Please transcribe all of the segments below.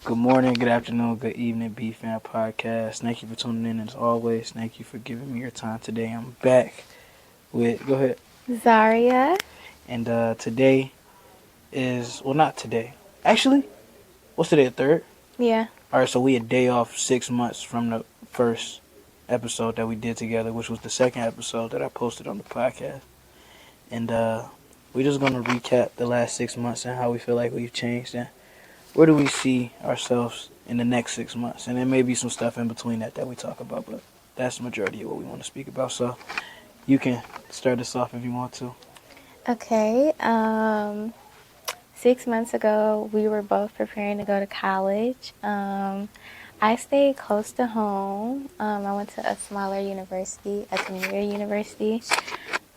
Good morning, good afternoon, good evening, B-Fan Podcast. Thank you for tuning in as always. Thank you for giving me your time today. I'm back with, go ahead. Zhariyah. And today is, well, not today. Actually, what's today, the 3rd? Yeah. Alright, so we a day off 6 months from the first episode that we did together, which was the second episode that I posted on the podcast. And we're just going to recap the last 6 months and how we feel like we've changed and where do we see ourselves in the next 6 months? And there may be some stuff in between that we talk about, but that's the majority of what we want to speak about. So you can start us off if you want to. Okay. 6 months ago, we were both preparing to go to college. I stayed close to home. I went to a smaller university, a community university,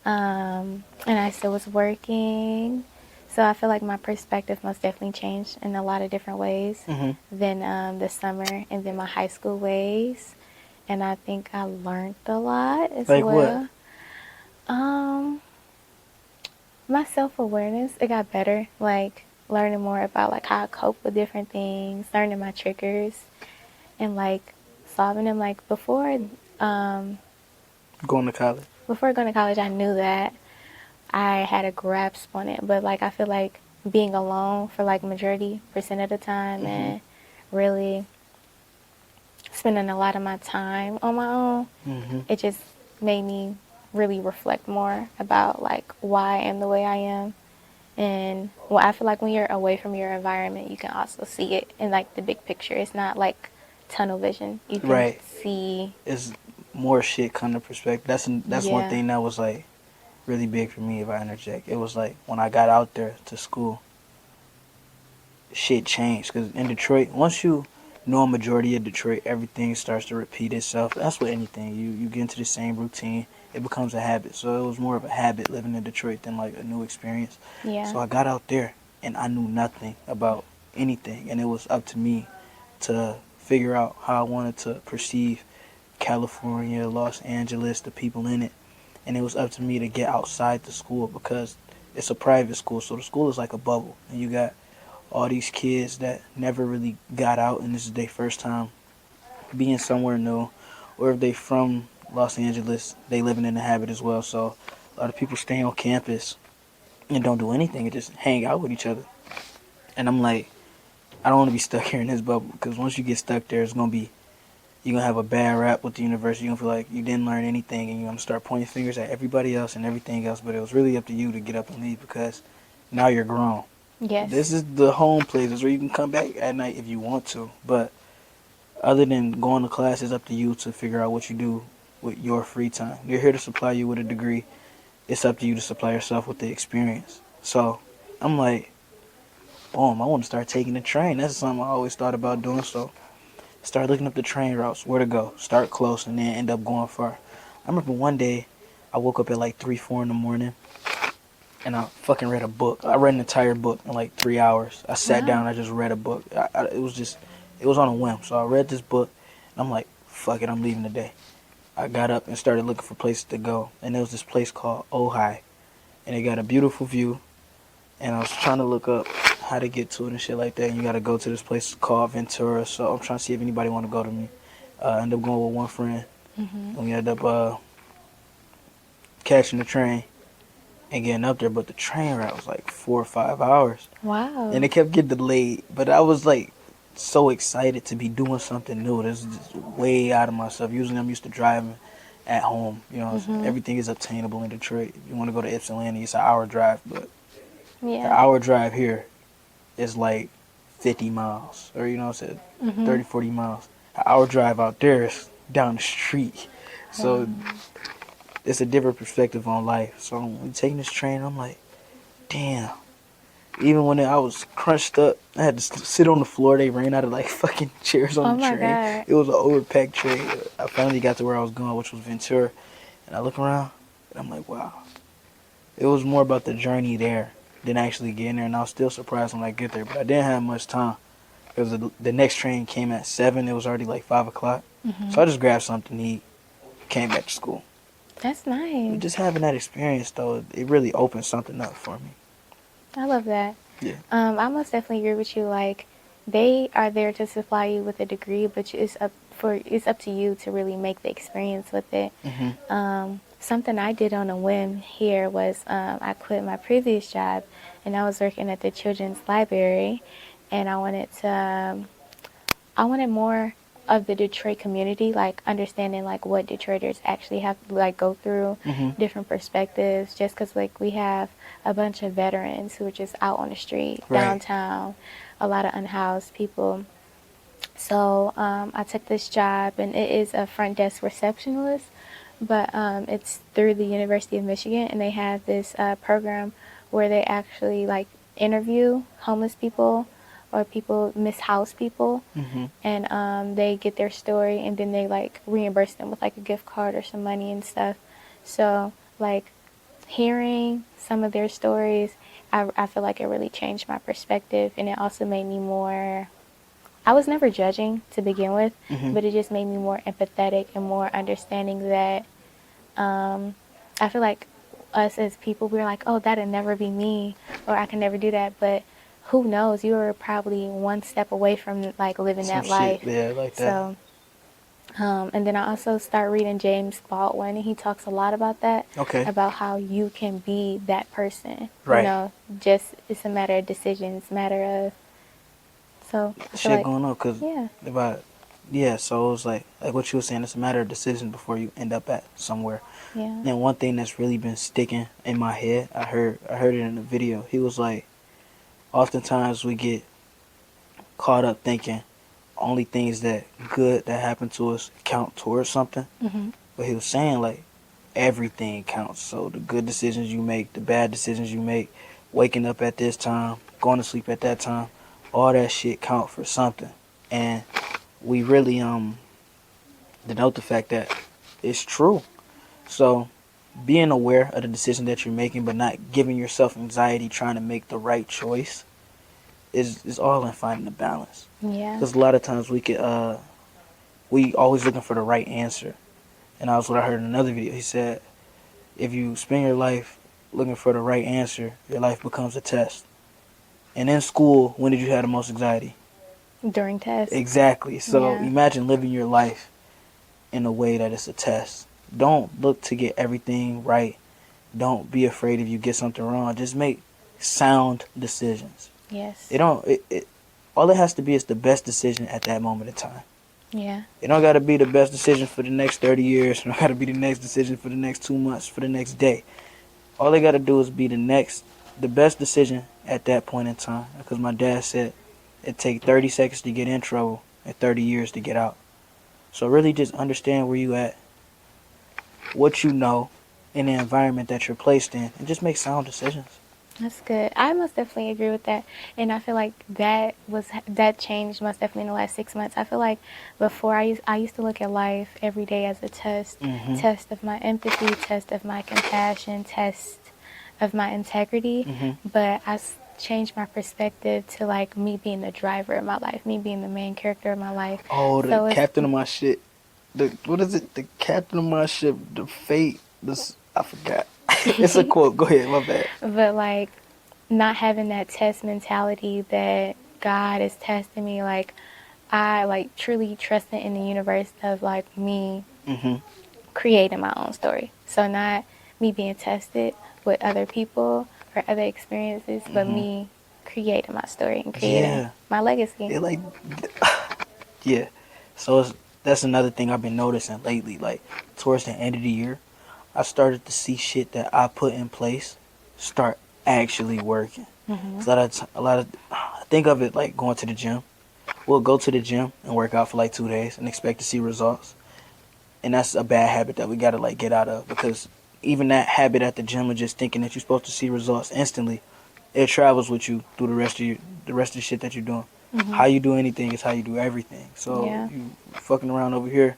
and I still was working. So I feel like my perspective most definitely changed in a lot of different ways than the summer and then my high school ways. And I think I learned a lot as Like what? well. Um, my self-awareness, it got better, like learning more about like how I cope with different things, learning my triggers, and like solving them. Like um Going to college. before going to college, I knew that I had a grasp on it, but like I feel like being alone for like majority percent of the time and really spending a lot of my time on my own, it just made me really reflect more about like why I am the way I am. And well, I feel like when you're away from your environment, you can also see it in like the big picture. It's not like tunnel vision. You can Right. see. It's more shit come to perspective. That's one Yeah. thing that was like really big for me, if I interject. It was like when I got out there to school, shit changed. Because in Detroit, once you know a majority of Detroit, everything starts to repeat itself. That's with anything. You get into the same routine. It becomes a habit. So it was more of a habit living in Detroit than like a new experience. Yeah. So I got out there and I knew nothing about anything. And it was up to me to figure out how I wanted to perceive California, Los Angeles, the people in it. And it was up to me to get outside the school because it's a private school. So the school is like a bubble. And you got all these kids that never really got out and this is their first time being somewhere new, or if they from Los Angeles, they living in the habit as well. So a lot of people stay on campus and don't do anything and just hang out with each other. And I'm like, I don't want to be stuck here in this bubble because once you get stuck there, it's gonna be you're gonna have a bad rap with the university. You're gonna feel like you didn't learn anything, and you're gonna start pointing fingers at everybody else and everything else. But it was really up to you to get up and leave because now you're grown. This Yes. is the home place. It's where you can come back at night if you want to. But other than going to class, it's up to you to figure out what you do with your free time. You're here to supply you with a degree. It's up to you to supply yourself with the experience. So I'm like, boom, I want to start taking the train. That's something I always thought about doing. So start looking up the train routes, where to go. Start close and then end up going far. I remember one day I woke up at like 3, 4 in the morning and I fucking read a book. I read an entire book in like 3 hours. I sat Wow. down. I just read a book. It was on a whim. So I read this book, and I'm like, fuck it, I'm leaving today. I got up and started looking for places to go, and there was this place called Ojai, and it got a beautiful view. And I was trying to look up how to get to it and shit like that. And you got to go to this place called Ventura. So I'm trying to see if anybody want to go to me. I ended up going with one friend, and we ended up catching the train and getting up there, but the train ride was like 4 or 5 hours, and Wow. it kept getting delayed. But I was like so excited to be doing something new. This is just way out of myself. Usually, I'm used to driving at home. You know, everything is obtainable in Detroit. If you want to go to Ypsilanti, it's an hour drive, but the Yeah. hour drive here is like 50 miles, or 30, 40 miles. An hour drive out there is down the street. Wow. So it's a different perspective on life. So when taking this train, I'm like, damn. Even when I was crunched up, I had to sit on the floor. They ran out of like fucking chairs on Oh the my train. God. It was an overpacked train. I finally got to where I was going, which was Ventura. And I look around, and I'm like, wow. It was more about the journey there than actually getting there. And I was still surprised when I get there. But I didn't have much time because the next train came at 7. It was already like 5 o'clock. So I just grabbed something to eat, came back to school. That's But nice. just having that experience, though, it really opened something up for me. I love that. Yeah. I most definitely agree with you. Like, they are there to supply you with a degree, but it's up to you to really make the experience with it. Something I did on a whim here was I quit my previous job, and I was working at the children's library, and I wanted more of the Detroit community, like understanding like what Detroiters actually have to like go through, different perspectives. Just because like we have a bunch of veterans who are just out on the street, Right. downtown, a lot of unhoused people. So I took this job, and it is a front desk receptionist, but it's through the University of Michigan, and they have this program where they actually like interview homeless people or people mishoused people, and they get their story, and then they like reimburse them with like a gift card or some money and stuff. So like hearing some of their stories, I feel like it really changed my perspective, and it also made me more. I was never judging to begin with, but it just made me more empathetic and more understanding that I feel like us as people, we're like, oh, that'll never be me, or I can never do that. But who knows? You were probably one step away from like living Some that shit. life. Yeah, like that. So, and then I also start reading James Baldwin, and he talks a lot about that, Okay. about how you can be that person. Right. You know, just it's a matter of decisions, matter of. So I feel Shit like, going on, cause yeah, about yeah. So it was like what you were saying. It's a matter of decision before you end up at somewhere. yeah, And one thing that's really been sticking in my head, I heard it in a video. He was like, oftentimes we get caught up thinking only things that good that happen to us count towards something. But he was saying like everything counts. So the good decisions you make, the bad decisions you make, waking up at this time, going to sleep at that time, all that shit count for something. And we really denote the fact that it's true. So being aware of the decision that you're making, but not giving yourself anxiety trying to make the right choice is all in finding the balance. yeah, Because a lot of times we always looking for the right answer. And that was what I heard in another video. He said, if you spend your life looking for the right answer, your life becomes a test. And in school, when did you have the most anxiety? during tests. Exactly. So Yeah. imagine living your life in a way that it's a test. Don't look to get everything right. Don't be afraid if you get something wrong. Just make sound decisions. Yes. All it has to be is the best decision at that moment in time. Yeah. It don't got to be the best decision for the next 30 years. It don't got to be the next decision for the next 2 months, for the next day. All they got to do is be the best decision at that point in time. Because my dad said it take 30 seconds to get in trouble and 30 years to get out. So really just understand where you at, what you know, in the environment that you're placed in, and just make sound decisions. That's good. I most definitely agree with that, and I feel like that changed most definitely in the last 6 months. I feel like before I used to look at life every day as a test, test of my empathy, test of my compassion, test of my integrity. But changed my perspective to like me being the driver of my life, me being the main character of my life. Oh, the So captain of my shit. What is it? The captain of my ship. The fate. I forgot. It's a quote. Go ahead. My bad. but like not having that test mentality that God is testing me, like I like truly trusting in the universe of like me creating my own story. So not me being tested with other people or other experiences, but me creating my story and creating my legacy. It like yeah. So that's another thing I've been noticing lately. Like towards the end of the year, I started to see shit that I put in place start actually working. I think of it like going to the gym. We'll go to the gym and work out for like 2 days and expect to see results. And that's a bad habit that we gotta like get out of, because even that habit at the gym of just thinking that you're supposed to see results instantly, it travels with you through the rest of the shit that you're doing. How you do anything is how you do everything. So you fucking around over here,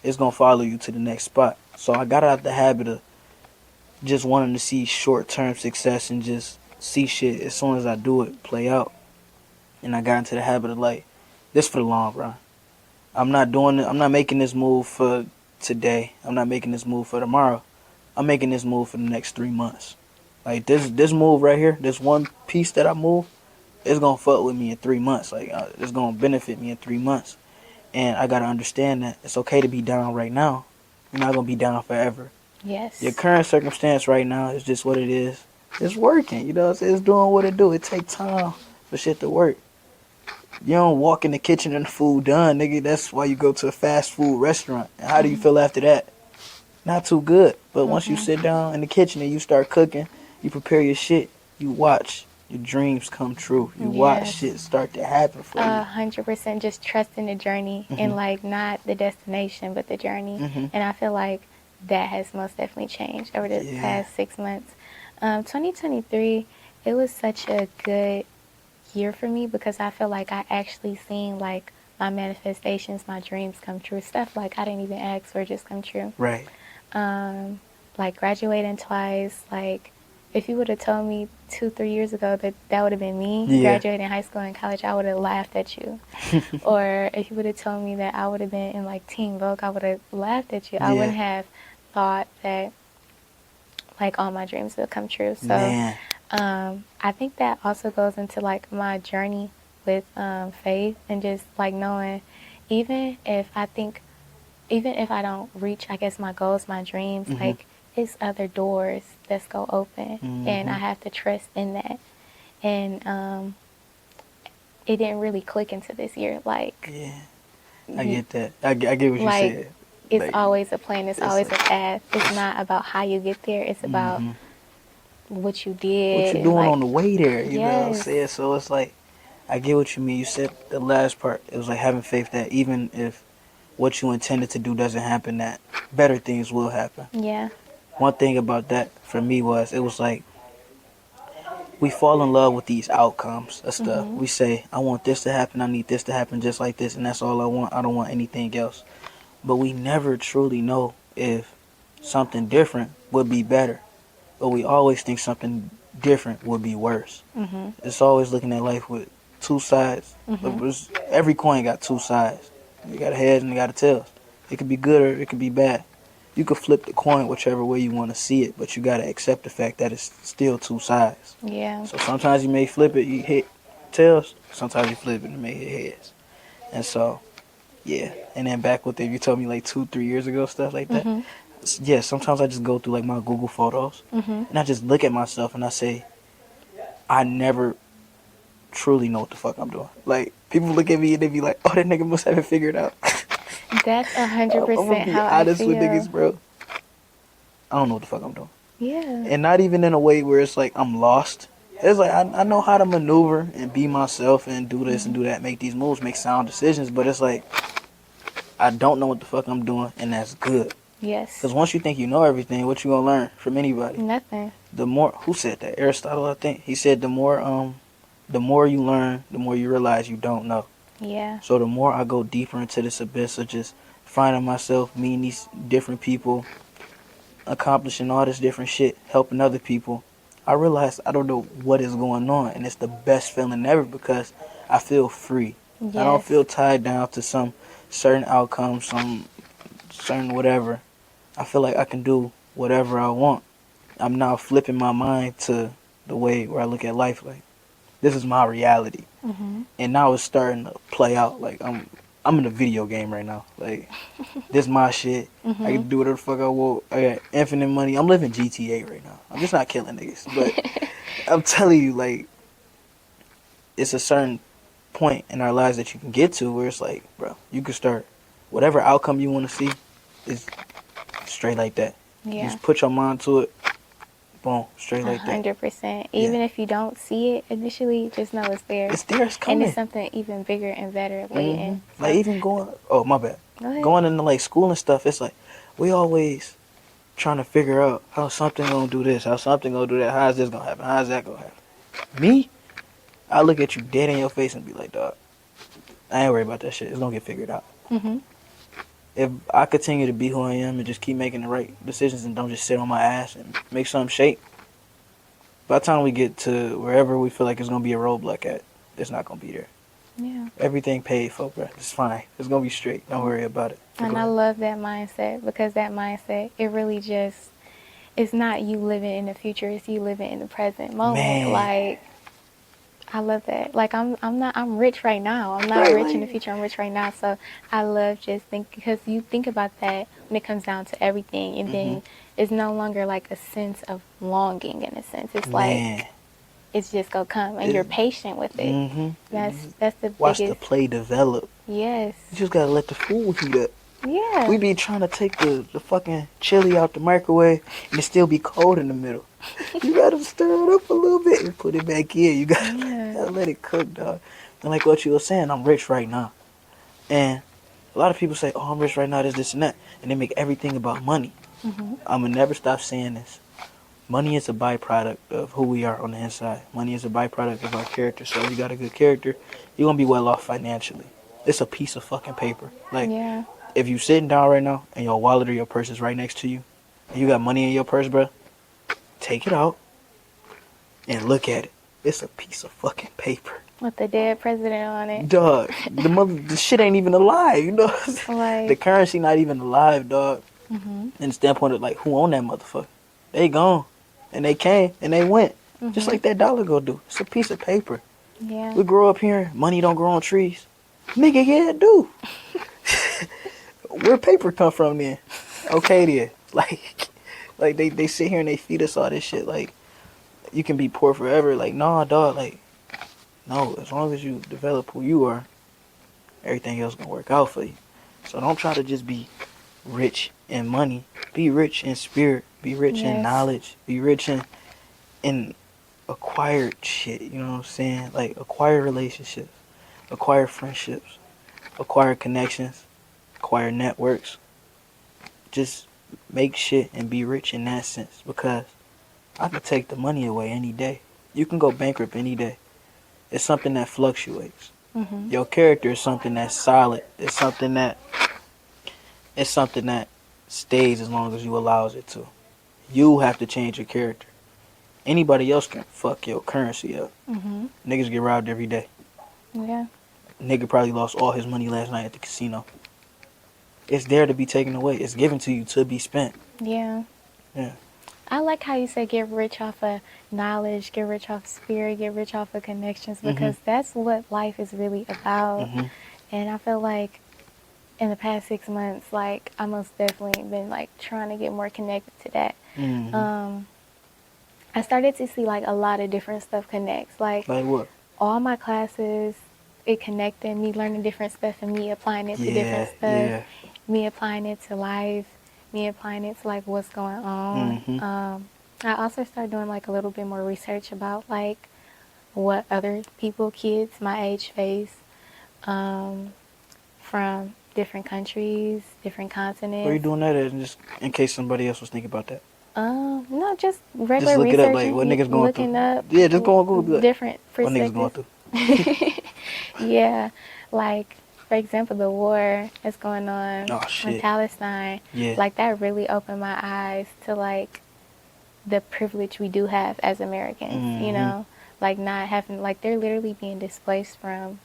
it's gonna follow you to the next spot. So I got out of the habit of just wanting to see short-term success and just see shit as soon as I do it play out. And I got into the habit of like, this for the long run. I'm not making this move for today. I'm not making this move for tomorrow. I'm making this move for the next 3 months. Like this move right here, this one piece that I move, it's gonna fuck with me in 3 months. Like it's gonna benefit me in 3 months, and I gotta understand that it's okay to be down right now. You're not gonna be down forever. Your Yes. current circumstance right now is just what it is. It's working, you know. It's doing what it do. It takes time for shit to work. You don't walk in the kitchen and the food done, nigga. That's why you go to a fast food restaurant. And how do you feel after that? Not too good. But once you sit down in the kitchen and you start cooking, you prepare your shit, you watch your dreams come true. You watch Yes. shit start to happen for you. 100% just trusting the journey and like not the destination but the journey. And I feel like that has most definitely changed over the past 6 months. 2023, it was such a good year for me because I feel like I actually seen like my manifestations, my dreams come true. Stuff like I didn't even ask for just come true. Right. Like graduating twice. Like if you would have told me 2-3 years ago that that would have been me graduating high school and college, I would have laughed at you. Or if you would have told me that I would have been in like Teen Vogue, I would have laughed at you. I wouldn't have thought that like all my dreams would come true. So I think that also goes into like my journey with faith and just like knowing even if I don't reach, I guess, my goals, my dreams, like it's other doors that's go open and I have to trust in that. And it didn't really click into this year. Like, I get that. I get what you like, said. It's Like, always a plan. It's always like, a path. It's not about how you get there. It's about what you did. what you doing like, on the way there, you know what I'm yes. saying? So it's like, I get what you mean. You said the last part, it was like having faith that even if what you intended to do doesn't happen, that better things will happen. Yeah. One thing about that for me was, it was like, we fall in love with these outcomes of stuff. We say, I want this to happen, I need this to happen just like this, and that's all I want. I don't want anything else. But we never truly know if something different would be better. But we always think something different would be worse. It's always looking at life with two sides. Every coin got two sides. You got a head and you got a tail. It could be good or it could be bad. You could flip the coin whichever way you want to see it, but you got to accept the fact that it's still two sides. Yeah. So sometimes you may flip it, you hit tails. Sometimes you flip it and may hit heads. And so, yeah. And then back with it, you told me like 2-3 years ago, stuff like that. Yeah, sometimes I just go through like my Google Photos and I just look at myself and I say, I never truly know what the fuck I'm doing. Like, people look at me and they be like, oh, that nigga must have it figured out. That's 100% I'm gonna be how I honest feel. with niggas, bro. I don't know what the fuck I'm doing. Yeah. And not even in a way where it's like I'm lost. It's like I know how to maneuver and be myself and do this and do that, make these moves, make sound decisions, but it's like I don't know what the fuck I'm doing, and that's good. Yes. Because once you think you know everything, what you gonna learn from anybody? Nothing. The more, who said that? Aristotle, I think. He said the more you learn, the more you realize you don't know. Yeah. So the more I go deeper into this abyss of just finding myself, meeting these different people, accomplishing all this different shit, helping other people, I realize I don't know what is going on, and it's the best feeling ever because I feel free. Yes. I don't feel tied down to some certain outcome, some certain whatever. I feel like I can do whatever I want. I'm now flipping my mind to the way where I look at life, like, this is my reality. And now it's starting to play out. Like, I'm in a video game right now. Like, this my shit. I can do whatever the fuck I want. I got infinite money. I'm living GTA right now. I'm just not killing niggas. But I'm telling you, like, it's a certain point in our lives that you can get to where it's like, bro, you can start whatever outcome you want to see is straight like that. Yeah. Just put your mind to it. Boom, straight like that. 100%. Even if you don't see it initially, just know it's there. It's there, it's coming. And it's something even bigger and better waiting. Like, even going, oh, my bad. Go ahead. Going into, like, school and stuff, it's like, we always trying to figure out how something gonna do this, how something gonna do that, how is this gonna happen, how is that gonna happen. Me, I look at you dead in your face and be like, dog, I ain't worried about that shit. It's gonna get figured out. If I continue to be who I am and just keep making the right decisions and don't just sit on my ass and make something shake, by the time we get to wherever we feel like it's gonna be a roadblock at, it's not gonna be there. Yeah. Everything paid for, bro. It's fine. It's gonna be straight. Don't worry about it. And I love that mindset because that mindset, it really just, it's not you living in the future, it's you living in the present moment. Man. Like, I love that. Like I'm rich right now. I'm not Right, rich in the like, future. I'm rich right now. So I love just think because you think about that when it comes down to everything, and mm-hmm. then it's no longer like a sense of longing in a sense. It's like Man. it's just gonna come, and you're patient with it. Mm-hmm. That's the Watch the biggest. play develop. Yes. You just gotta let the food heat up. We Yeah. be trying to take the fucking chili out the microwave and it still be cold in the middle. You gotta stir it up a little bit and put it back in. You gotta, Yeah. gotta let it cook, dog. And like what you were saying, I'm rich right now. And a lot of people say, oh, I'm rich right now, this, and that. And they make everything about money. Mhm. I'm gonna never stop saying this. Money is a byproduct of who we are on the inside. Money is a byproduct of our character. So if you got a good character, you're gonna be well off financially. It's a piece of fucking paper. Like, Yeah. if you sitting down right now and your wallet or your purse is right next to you, and you got money in your purse, bro, take it out and look at it. It's a piece of fucking paper. With the dead president on it. Dog, the shit ain't even alive, you know? The Like. currency not even alive, dog. Mhm. In the standpoint of, like, who own that motherfucker? They gone. And they came and they went. Just Mhm. like that dollar go do. It's a piece of paper. Yeah. We grow up here, money don't grow on trees. Nigga, yeah, it do. Where paper come from then? Okay then. Like they sit here and they feed us all this shit. Like, you can be poor forever. Like, nah, dog. Like, no. As long as you develop who you are, everything else gonna work out for you. So don't try to just be rich in money. Be rich in spirit. Be rich in Yes. knowledge. Be rich in acquired shit. You know what I'm saying? Like, acquire relationships, acquire friendships, acquire connections, acquire networks. Just make shit and be rich in that sense, because I can take the money away any day. You can go bankrupt any day. It's something that fluctuates. Mhm. Your character is something that's solid. It's something that stays as long as you allows it to. You have to change your character. Anybody else can fuck your currency up. Mhm. Niggas get robbed every day. Yeah. Nigga probably lost all his money last night at the casino. It's there to be taken away. It's given to you to be spent. Yeah. Yeah. I like how you said get rich off of knowledge, get rich off spirit, get rich off of connections, because that's what life is really about. Mhm. And I feel like in the past 6 months, like I most definitely been like trying to get more connected to that. Mhm. I started to see like a lot of different stuff connects. Like Like what? all my classes, it connected me learning different stuff and me applying it to different Yeah. stuff. Yeah. Me applying it to life, me applying it to like what's going on. Mhm. I also started doing like a little bit more research about like what other people, kids my age face from different countries, different Where you continents. doing that at? Just in case somebody else was thinking about that. No, just Just regular look it up. Like, researching, what niggas going through? looking up Yeah. Just go on Google. Be like, different what niggas going perspectives. through? Yeah, like for example, the war that's going on Oh in shit. Palestine. Yeah. Like that really opened my eyes to like the privilege we do have as Americans. You Mhm. know, like not having like they're literally being displaced from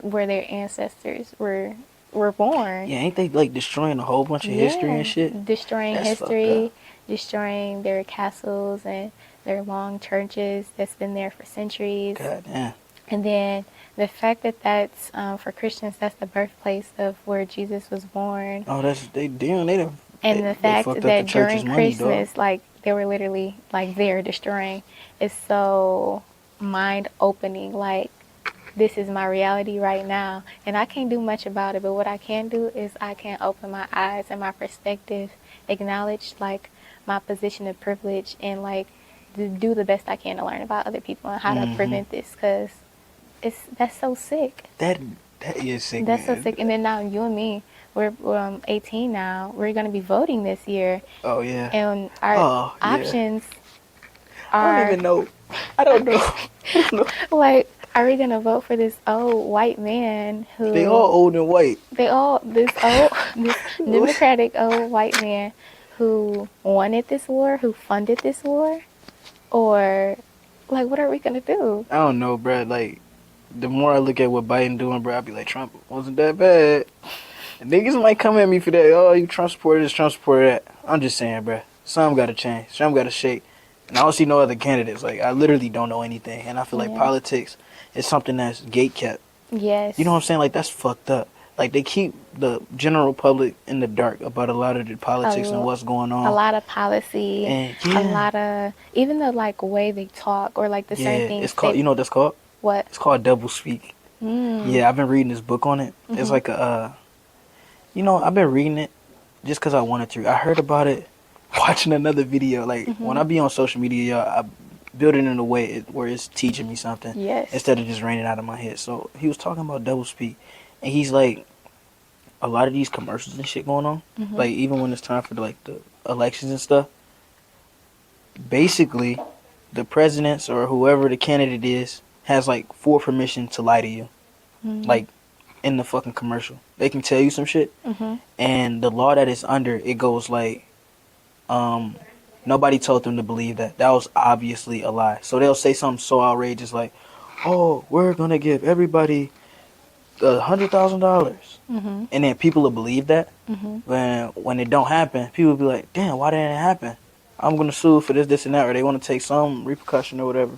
where their ancestors were born. Yeah. Ain't they like destroying a whole bunch of history Yeah, and shit? destroying That's fucked up. history, destroying their castles and their long churches that's been there for centuries. God damn. And then the fact that that's for Christians, that's the birthplace of where Jesus was born. Oh, that's they damn. They done. And the They fact fucked up the that church's during money, dog. Christmas, like they were literally like there destroying, is so mind opening. Like this is my reality right now, and I can't do much about it. But what I can do is I can open my eyes and my perspective, acknowledge like my position of privilege, and like to do the best I can to learn about other people and how to prevent this, because that's so sick. That is sick, That's so man. sick. And then now you and me, we're 18 now. We're gonna be voting this year, Oh yeah. and our Oh yeah. options I don't are even know. I don't know. I don't know. like, are we gonna vote for this old white man who They all old and white. this democratic old white man who wanted this war, who funded this war, or like what are we gonna do? I don't know, bruh. Like, the more I look at what Biden doing, bruh, I be like, Trump wasn't that bad. And niggas might come at me for that. Oh, you Trump supporter this, Trump supporter that. I'm just saying, bruh. Some gotta change. Some gotta shake. And I don't see no other candidates. Like, I literally don't know anything. And I feel like Yeah. politics is something that's gatekept. Yes. You know what I'm saying? Like, that's fucked up. Like, they keep the general public in the dark about a lot of the politics and what's going A on. lot of policy, And a lot of even the like way they talk or like the certain yeah, things it's called. they You know what that's called? what. It's called double speak. Mm. Yeah, I've been reading this book on it. It's Mhm. like a. You know, I've been reading it just because I wanted to. I heard about it watching another video. Like, when I be on social media, y'all, I build it in a way where it's teaching me something Yes. instead of just raining out of my head. So he was talking about double speak, and he's like, a lot of these commercials and shit going on, like even when it's time for like the elections and stuff. Basically, the presidents or whoever the candidate is has like full permission to lie to you, like in the fucking commercial. They can tell you some shit, and the law that it's under, it goes like, nobody told them to believe that. That was obviously a lie. So they'll say something so outrageous like, "Oh, we're gonna give everybody $100,000," and then people will believe that. When it don't happen, people will be like, "Damn, why didn't it happen? I'm gonna sue for this, this, and that," or they want to take some repercussion or whatever.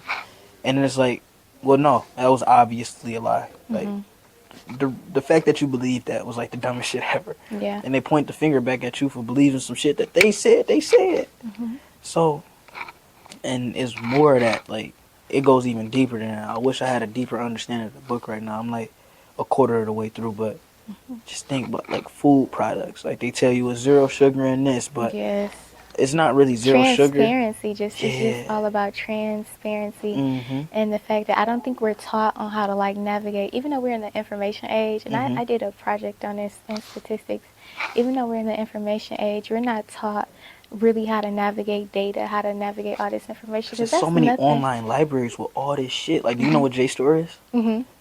And then it's like, well, no, that was obviously a lie. Like, the fact that you believe that was like the dumbest shit ever. Yeah. And they point the finger back at you for believing some shit that they said. So, and it's more of that, like, it goes even deeper than that. I wish I had a deeper understanding of the book right now. I'm like a quarter of the way through, but just think about like food products. Like, they tell you it's zero sugar in this, but Yes. it's not really zero sugar. Transparency, just it's just all about transparency and the fact that I don't think we're taught on how to like navigate, even though we're in the information age. And I did a project on this in statistics. Even though we're in the information age, we're not taught really how to navigate data, how to navigate all this information. There's Because so that's many nothing. online libraries with all this shit. Like, do you know what JSTOR is?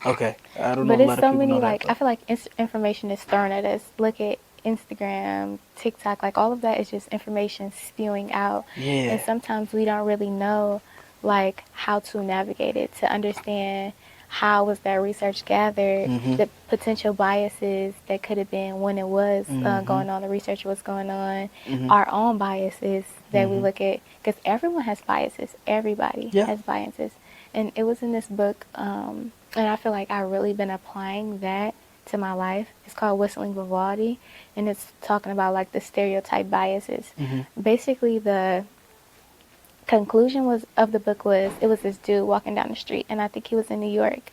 Okay, I don't know But if a it's lot of so people many know that. like I feel like information is thrown at us. Look at Instagram, TikTok, like all of that is just information spewing out. Yeah. And sometimes we don't really know like how to navigate it, to understand how was that research gathered, the potential biases that could have been when it was going on, the research was going on, our own biases that we look at, because everyone has biases. Everybody has biases. And it was in this book, and I feel like I've really been applying that to my life. It's called Whistling Vivaldi, and it's talking about like the stereotype biases. Basically, the conclusion was of the book was it was this dude walking down the street, and I think he was in New York,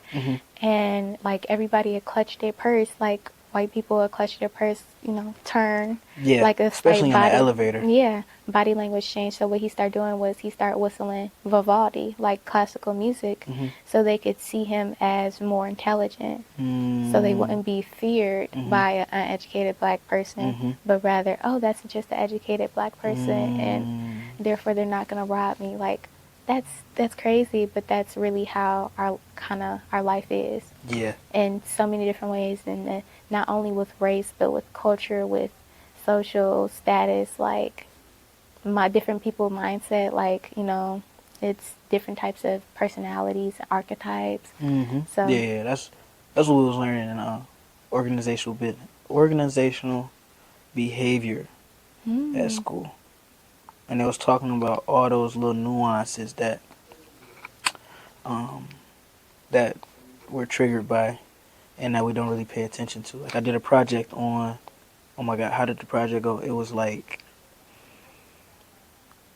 and like everybody had clutched their purse, like white people had clutched their purse, you know, turn, like a especially slight in the body, elevator. yeah, body language change. So what he started doing was he started whistling Vivaldi, like classical music, so they could see him as more intelligent, so they wouldn't be feared by an uneducated black person, but rather, oh, that's just an educated black person, and therefore they're not gonna rob me. Like, that's crazy, but that's really how our life is. Yeah. In so many different ways, and not only with race, but with culture, with social status, like my different people mindset, like, you know, it's different types of personalities, archetypes. So Yeah, that's what we was learning in organizational behavior at school. And they was talking about all those little nuances that that we're triggered by and that we don't really pay attention to. Like, I did a project on, oh my god, how did the project go? It was like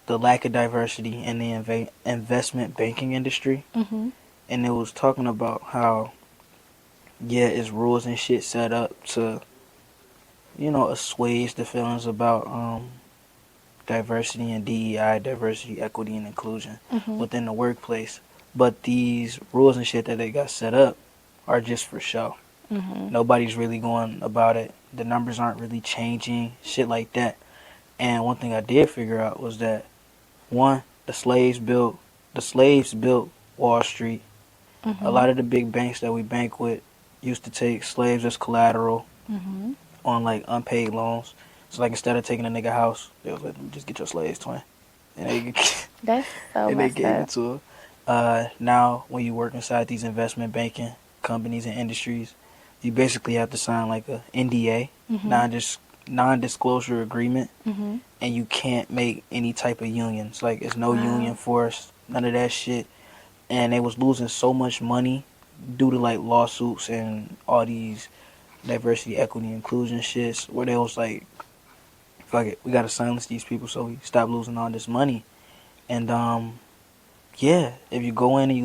the lack of diversity in the investment banking industry. And it was talking about how, yeah, it's rules and shit set up to, you know, assuage the feelings about diversity and DEI, diversity, equity, and inclusion within the workplace. But these rules and shit that they got set up are just for show. Nobody's really going about it. The numbers aren't really changing, shit like that. And one thing I did figure out was that, one, the slaves built Wall Street. A lot of the big banks that we bank with used to take slaves as collateral on like unpaid loans. So like, instead of taking a nigga house, they was like, just get your slaves, twin. And they that's so and they messed gave up. it to her. Now, when you work inside these investment banking companies and industries, you basically have to sign like a NDA, non-disclosure agreement, Mm-hmm. and you can't make any type of unions. Like, it's no Wow. union force, none of that shit. And they was losing so much money due to like lawsuits and all these diversity, equity, inclusion shits, where they was like, fuck it, we gotta silence these people so we stop losing all this money. And yeah, if you go in and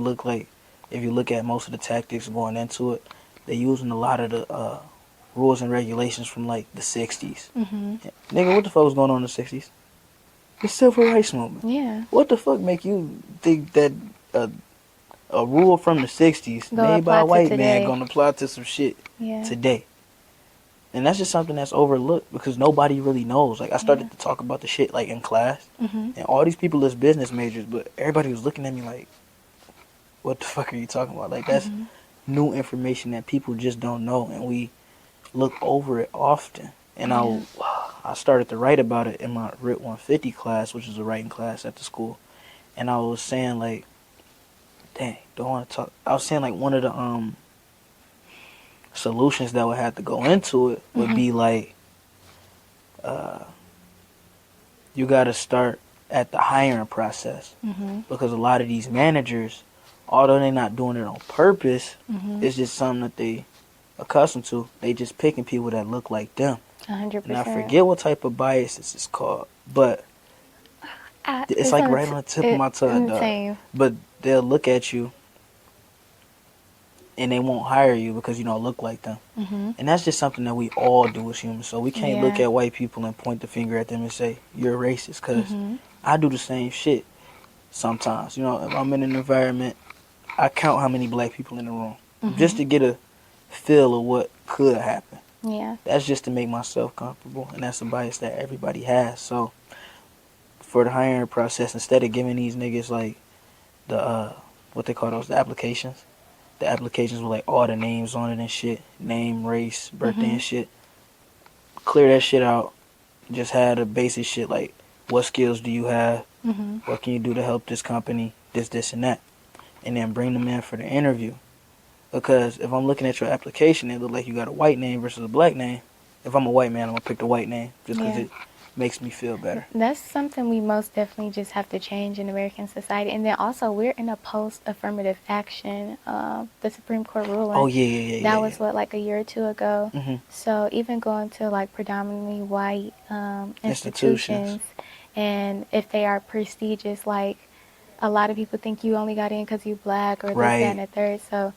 if you look at most of the tactics going into it, they're using a lot of the rules and regulations from like the 60s. Mm-hmm. Nigga, what the fuck was going on in the 60s? The civil rights movement. Yeah. What the fuck make you think that a rule from the 60s Go made by apply a to white man today. gonna apply to some shit Yeah. today? And that's just something that's overlooked because nobody really knows. Like, I started to talk about the shit like in class, Mm-hmm. and all these people is business majors, but everybody was looking at me like, what the fuck are you talking about? Like, that's Mm-hmm. new information that people just don't know, and we look over it often. And Yeah. I started to write about it in my RIT 150 class, which is a writing class at the school. And I was saying like, dang, don't want to talk. I was saying like one of the solutions that would have to go into it would Mm-hmm. be like, you got to start at the hiring process, Mm-hmm. because a lot of these managers, although they're not doing it on purpose, Mm-hmm. it's just something that they accustomed to. They just picking people that look like them. 100%. And I forget what type of bias this is called, but it's like right on the tip of my tongue, dog. Same. But they'll look at you and they won't hire you because you don't look like them. Mm-hmm. And that's just something that we all do as humans. So we can't look Yeah. at white people and point the finger at them and say, you're racist, because Mm-hmm. I do the same shit sometimes. You know, if I'm in an environment, I count how many black people in the room Mm-hmm. just to get a feel of what could happen. Yeah. That's just to make myself comfortable, and that's a bias that everybody has. So for the hiring process, instead of giving these niggas like the what they call those, the applications with like all the names on it and shit, name, race, birthday, Mm-hmm. and shit, clear that shit out. Just have the basic shit like, what skills do you have, Mm-hmm. what can you do to help this company, this and that, and then bring them in for the interview. Because if I'm looking at your application, it look like you got a white name versus a black name. If I'm a white man, I'm gonna pick the white name just because Yeah. it makes me feel better. That's something we most definitely just have to change in American society. And then also, we're in a post-affirmative action, the Supreme Court ruling. Oh yeah. That was what, like a year or two ago. Mm-hmm. So even going to like predominantly white Institutions. institutions, and if they are prestigious, like a lot of people think you only got in because you black or this, that, and Right. the third. So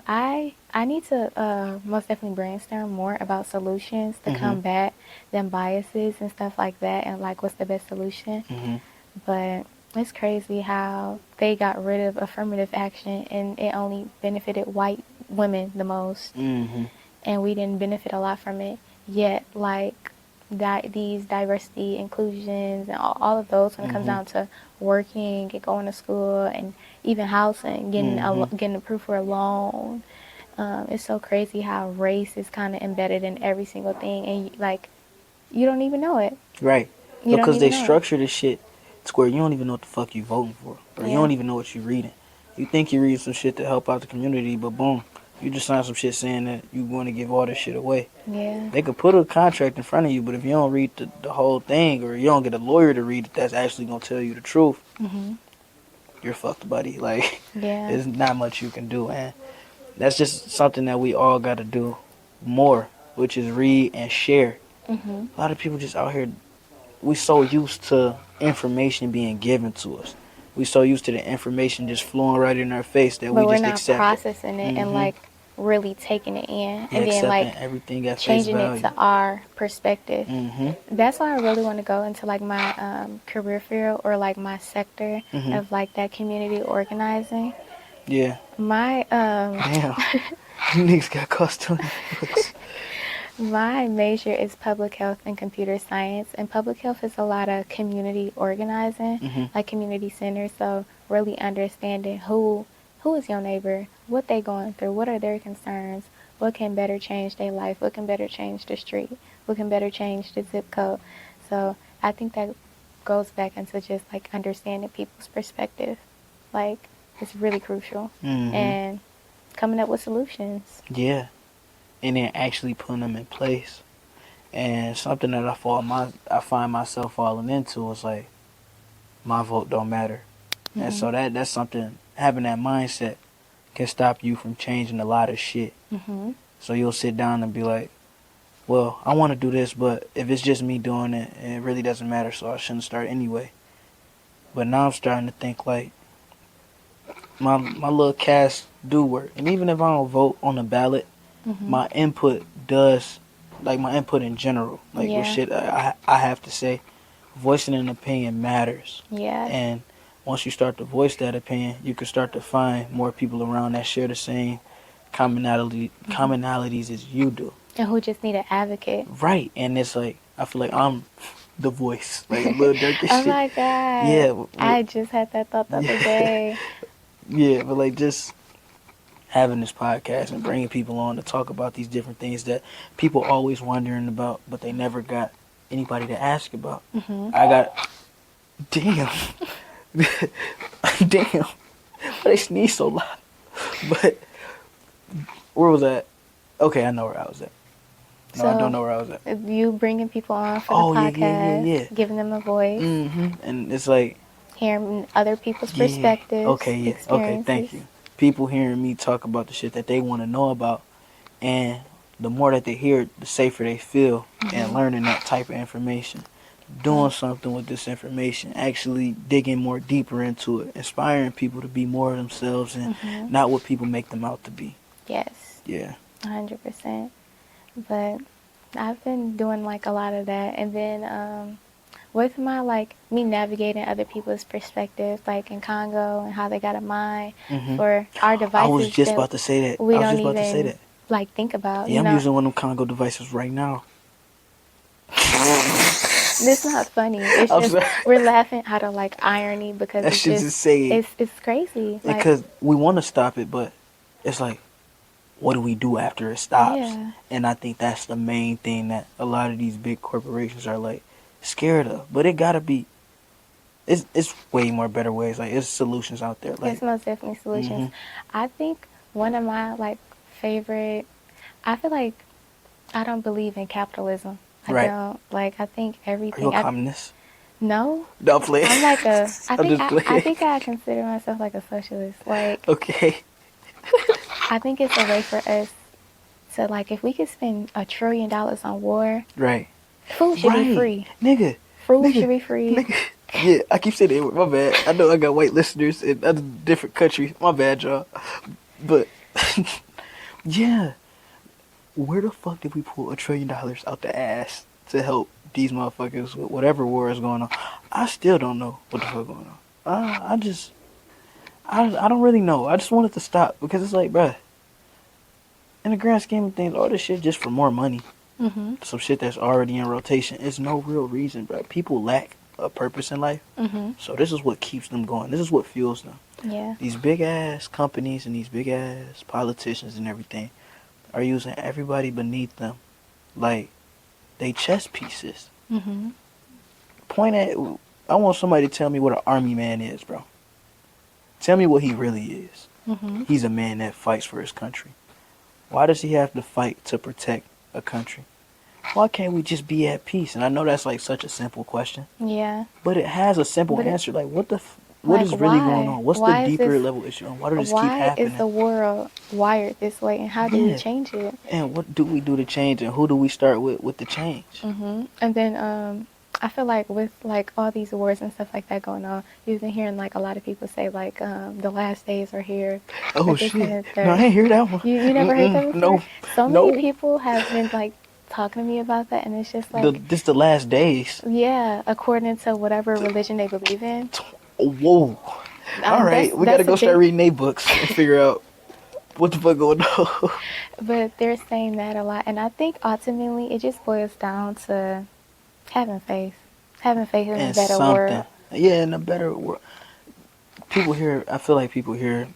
I need to most definitely brainstorm more about solutions to Mm-hmm. combat them biases and stuff like that, and like what's the best solution. Mm-hmm. But it's crazy how they got rid of affirmative action and it only benefited white women the most, Mm-hmm. and we didn't benefit a lot from it. Yet, like these diversity inclusions and all of those, when it comes Mm-hmm. down to working and going to school and even housing, Mm-hmm. getting approved for a loan, it's so crazy how race is kind of embedded in every single thing, and like you don't even know it. Right. You don't Because even they know it. structure this shit to where you don't even know what the fuck you voting for, or you Yeah. don't even know what you reading. You think you read some shit to help out the community, but boom, you just sign some shit saying that you want to give all this shit away. Yeah. They could put a contract in front of you, but if you don't read the whole thing, or you don't get a lawyer to read it that's actually gonna tell you the truth, Mhm. you're fucked, buddy. Like, Yeah. there's not much you can do, and that's just something that we all got to do more, which is read and share. Mhm. A lot of people just out here, we so used to information being given to us. We so used to the information just flowing right in our face that we But we're just not accept it. processing it and Mm-hmm. like really taking it in, And and then accepting like everything at face changing it value. to our perspective. Mm-hmm. That's why I really want to go into like my career field, or like my sector Mm-hmm. of like that community organizing. Yeah. My Damn. You niggas got caught stealing books. my major is public health and computer science, and public health is a lot of community organizing, Mm-hmm. like community centers. So really understanding who is your neighbor, what they going through, what are their concerns, what can better change their life, what can better change the street, what can better change the zip code. So I think that goes back into just like understanding people's perspective. Like it's really crucial, Mm-hmm. and coming up with solutions. Yeah. And then actually putting them in place. And something that I find myself falling into is like, my vote don't matter. And Mhm. so that's something, having that mindset can stop you from changing a lot of shit. Mhm. So you'll sit down and be like, well, I want to do this, but if it's just me doing it, it really doesn't matter, so I shouldn't start anyway. But now I'm starting to think like, my little cast do work. And even if I don't vote on the ballot, Mhm. my input does, like my input in general, like with Yeah. shit I have to say, voicing an opinion matters. Yeah. And once you start to voice that opinion, you can start to find more people around that share the same Mhm. commonalities as you do. And who just need an advocate. Right. And it's like, I feel like I'm the voice, like Lil Durk and Oh shit. my God. Yeah, I just had that thought the other yeah, day. yeah. But like just having this podcast and bringing people on to talk about these different things that people always wondering about, but they never got anybody to ask about. Mhm. I got, damn, damn. They sneeze so loud. But where was that? Okay, I know where I was at. No, I don't So know where I was at. you bringing people on for the Oh yeah, yeah, yeah, podcast, yeah. giving them a voice, And it's like, hearing other people's yeah, perspectives, okay, yeah, okay. experiences. Thank you. People hearing me talk about the shit that they want to know about, and the more that they hear it, the safer they feel, and Mhm. learning that type of information, Yeah. doing something with this information, actually digging more deeper into it, inspiring people to be more of themselves and Mhm. not what people make them out to be. Yes. Yeah. 100%. But I've been doing like a lot of that, and then with my like me navigating other people's perspectives, like in Congo and how they got a mind hmm for our I was devices just that about to say that. we I was don't just about to say even that. like think about. Yeah, You I'm know, using one of them Congo devices right now. it's not funny. It's I'm just sorry. we're laughing out of like irony because That it's shit's just insane. it's crazy. Like Because we want to stop it, but it's like, what do we do after it stops? yeah, And I think that's the main thing that a lot of these big corporations are like scared of. But it gotta be. It's way more better ways. Like it's solutions out there. it's Like, most definitely solutions. hmm I think one of my like favorite. I feel like I don't believe in capitalism. I right. don't like. I think Are you a everything. communist? No, No, I'm playing. I'm like a. I'm just I playing. think I consider myself like a socialist. Like Okay. I think it's a way for us to like if we could spend $1 trillion on war, Right. food should be Right. free. Nigga. Food should Nigga. be free. Nigga. Yeah, I keep saying it. My bad. I know I got white listeners in other different countries. My bad, y'all. But yeah, where the fuck did we pull $1 trillion out the ass to help these motherfuckers with whatever war is going on? I still don't know what the fuck going on. I don't really know. I just want it to stop because it's like, bruh, in the grand scheme of things, all this shit just for more money. Mhm. Some shit that's already in rotation. It's no real reason, bruh. People lack a purpose in life, Mhm. so this is what keeps them going. This is what fuels them. Yeah. These big ass companies and these big ass politicians and everything are using everybody beneath them like they chess pieces. Mhm. Point at, I want somebody to tell me what an army man is, bro. Tell me what he really is. Mhm. He's a man that fights for his country. Why does he have to fight to protect a country? Why can't we just be at peace? And I know that's like such a simple question, Yeah. but it has a simple But it, answer. Like, what like is really going why? on? What's the Why is deeper this? level issue? And why does this keep Why is happening? the world wired this way, and how do we Yeah. change it? And what do we do to change? And who do we start with the change? And then I feel like with like all these wars and stuff like that going on, you've been hearing like a lot of people say like the last days are here. Oh That this and shit! the No, I third. ain't hear that one. You never heard that before? No, So many no. people have been like talking to me about that, and it's just like This the last days. yeah, according to whatever religion they believe in. Whoa. All right, we gotta That's a go start thing. reading their books and figure out what the fuck going on. But they're saying that a lot, and I think ultimately it just boils down to having faith, having faith in a And better something, world. yeah, in a better world. People here, I feel like people here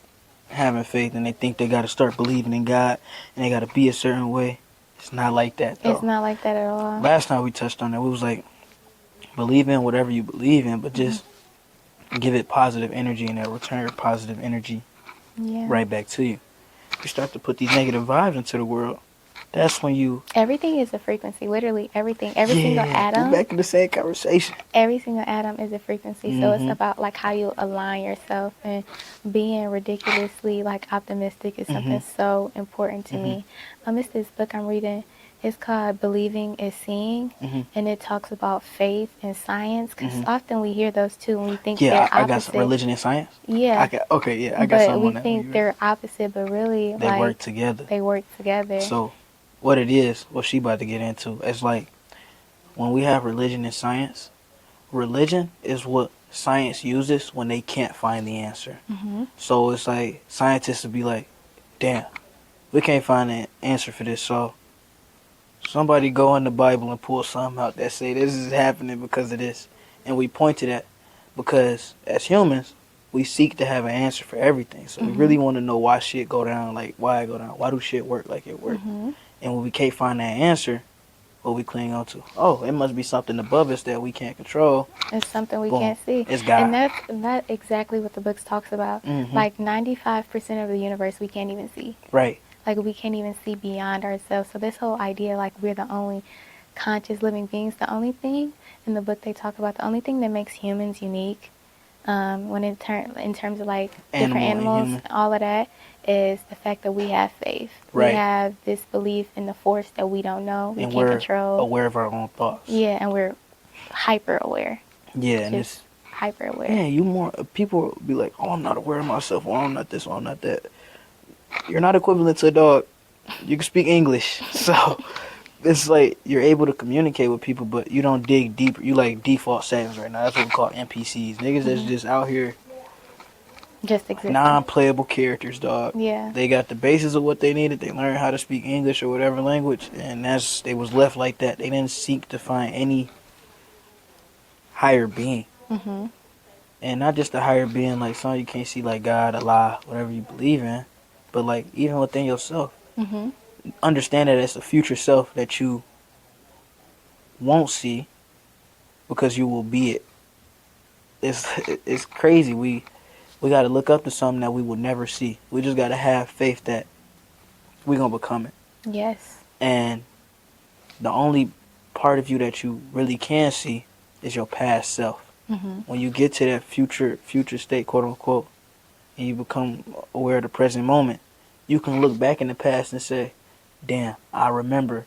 having faith and they think they gotta start believing in God and they gotta be a certain way. It's not like that It's though. not like that at all. Last time we touched on that, we was like, believe in whatever you believe in, but just give it positive energy and it'll return positive energy Yeah. right back to you. You start to put these negative vibes into the world, That's when you, Everything is a frequency. Literally everything. Every single yeah, we atom. back in the same conversation. Every single atom is a frequency. So it's Mm-hmm. about like how you align yourself, and being ridiculously like optimistic is Mm-hmm. something so important to Mm-hmm. me. It's this book I'm reading. It's called Believing is Seeing, Mm-hmm. and it talks about faith and science, because Mm-hmm. often we hear those two and we think Yeah, they're I got some opposite. religion and science. I Yeah, got okay. Yeah, I got but something we on that when think you ready. they're opposite, but really They like work together. they work together. So, what it is, what she about to get into, it's like when we have religion and science. Religion is what science uses when they can't find the answer. Mhm. So it's like scientists would be like, "Damn, we can't find an answer for this. So somebody go in the Bible and pull something out that say this is happening because of this," and we point to that because as humans, we seek to have an answer for everything. So we really Mhm. want to know why shit go down, like why it go down, why do shit work like it work, Mhm. and when we can't find that answer, what we cling on to? Oh, it must be something above us that we can't control. It's something we Boom, can't see. it's And God. that's exactly what the book talks about. Hmm. Like 95% of the universe we can't even see. Right. Like we can't even see beyond ourselves. So this whole idea like we're the only conscious living beings, the only thing in the book they talk about, the only thing that makes humans unique, when in terms of like different Animal and animals, human. all of that, is the fact that we have faith. We Right. have this belief in the force that we don't know, we And can't we're control. aware of our own thoughts. Yeah, and we're hyper aware. Yeah, and Just it's hyper aware. yeah. You more people be like, oh, I'm not aware of myself. Oh, I'm not this. Oh, I'm not that. You're not equivalent to a dog. You can speak English, so it's like you're able to communicate with people, but you don't dig deeper. You like default settings right now. That's what we call NPCs. Niggas that's Mhm. just out here Just existing. non-playable characters, dog. Yeah. They got the basis of what they needed. They learned how to speak English or whatever language, and that's they was left like that. They didn't seek to find any higher being, Mhm. and not just a higher being like some you can't see like God, Allah, whatever you believe in, but like even within yourself. Mhm. Understand that it's a future self that you won't see because you will be it. It's it's crazy. We got to look up to something that we will never see. We just got to have faith that we're gonna become it. Yes. And the only part of you that you really can see is your past self. Mhm. When you get to that future state, quote unquote, and you become aware of the present moment, you can look back in the past and say, "Damn, I remember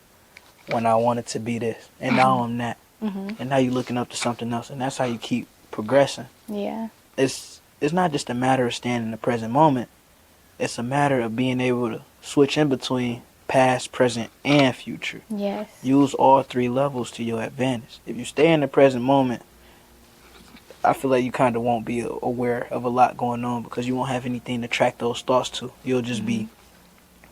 when I wanted to be this, and now I'm that." Mhm. And now you're looking up to something else, and that's how you keep progressing. Yeah. It's not just a matter of staying in the present moment. It's a matter of being able to switch in between past, present, and future. Yes. Use all three levels to your advantage. If you stay in the present moment, I feel like you kind of won't be aware of a lot going on because you won't have anything to track those thoughts to. You'll just be Mhm.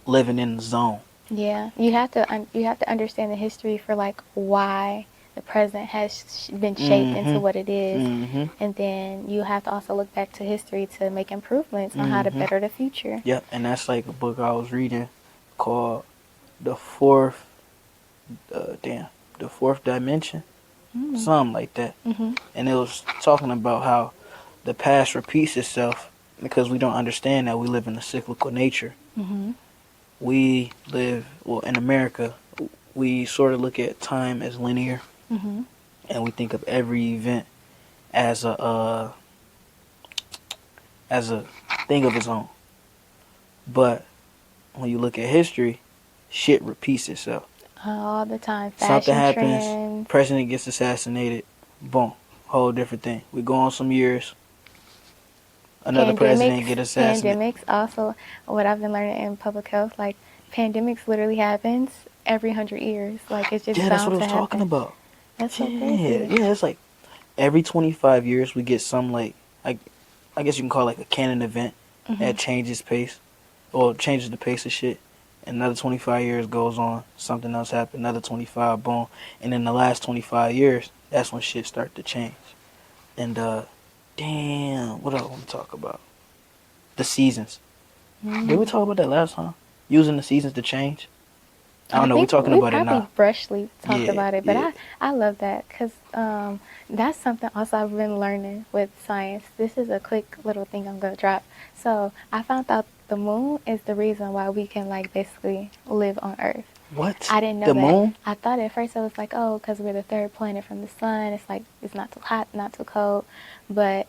living in the zone. Yeah. You have to understand the history for like why the present has been shaped into Mm-hmm. what it is, Mm-hmm. and then you have to also look back to history to make improvements on how to Mm-hmm. better the future. Yep, and that's like a book I was reading called The Fourth, damn, The Fourth Dimension, Mm. something like that. Mhm. And it was talking about how the past repeats itself because we don't understand that we live in a cyclical nature. Mhm. We live, well, in America, we sort of look at time as linear, Mhm. and we think of every event as a thing of its own. But when you look at history, shit repeats itself. All the time. Something Fashion happens, trends. president gets assassinated, boom, whole different thing. We go on some years, another president get assassinated. Pandemics also, what I've been learning in public health, like pandemics literally happens every 100 years. Like it's just Yeah, that's what bound I to was talking happen. about. That's so Yeah, crazy. yeah, it's like every 25 years we get some I guess you can call it like a canon event that Mhm. changes pace or changes the pace of shit. Another 25 years goes on, something else happens, another 25, boom. And in the last 25 years, that's when shit start to change. And damn, what else I want to talk about? The seasons. Did we Mm. talk about that last time? Using the seasons to change? I I don't know, we're think talking we about it probably now. brushly talked Yeah, about it, but yeah. I love that because that's something also I've been learning with science. This is a quick little thing I'm gonna drop. So I found out the moon is the reason why we can like basically live on Earth. What? I didn't know The that. moon? I thought at first it was like, oh, because we're the third planet from the sun. It's like it's not too hot, not too cold. But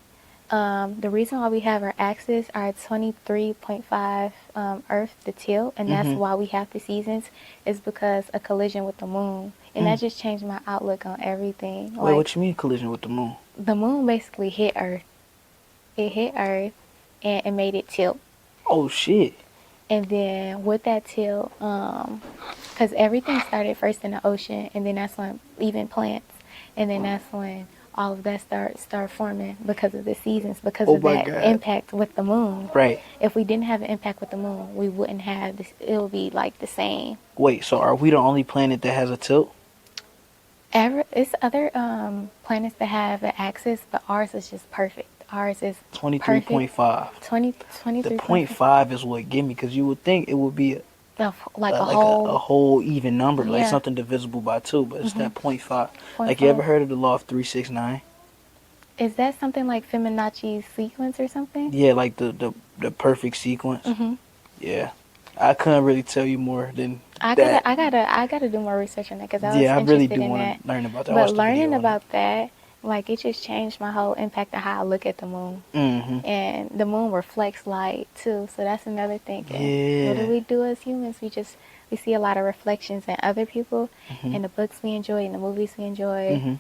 the reason why we have our axis are 23.5 Earth, the tilt, and that's Mm-hmm. why we have the seasons, is because a collision with the moon. And that Mm. just changed my outlook on everything. Wait, Like, what you mean collision with the moon? the moon basically hit Earth. It hit Earth and it made it tilt. Oh shit. And then with that tilt, because everything started first in the ocean, and then that's when even plants, and then that's when all of that start forming because of the seasons, because Oh of my that god. impact with the moon. Right. If we didn't have an impact with the moon, we wouldn't have this. It would be like the same. Wait, so are we the only planet that has a tilt? It's other planets that have an axis, but ours is just perfect. Ours is perfect. 23.5. 20, The 23.5. 0.5 is what get me, because you would think it would be Like a like a whole, whole even number, like yeah. something divisible by 2, but it's that 0.5. Point Like, you ever five. heard of the law of 369? Is that something like Fibonacci's sequence or something? Yeah, like the perfect sequence. Mhm. Yeah. I couldn't really tell you more than I that. gotta, I gotta, I gotta do more research on that because I was Yeah, I really interested do in want that. to learn about that. I But watched the learning video on it. about that, like, it just changed my whole impact of how I look at the moon. Mm-hmm. And the moon reflects light too, so that's another thinking. What do Yeah. we do as humans? We see a lot of reflections in other people, Mm-hmm. in the books we enjoy, in the movies we enjoy. Mm-hmm.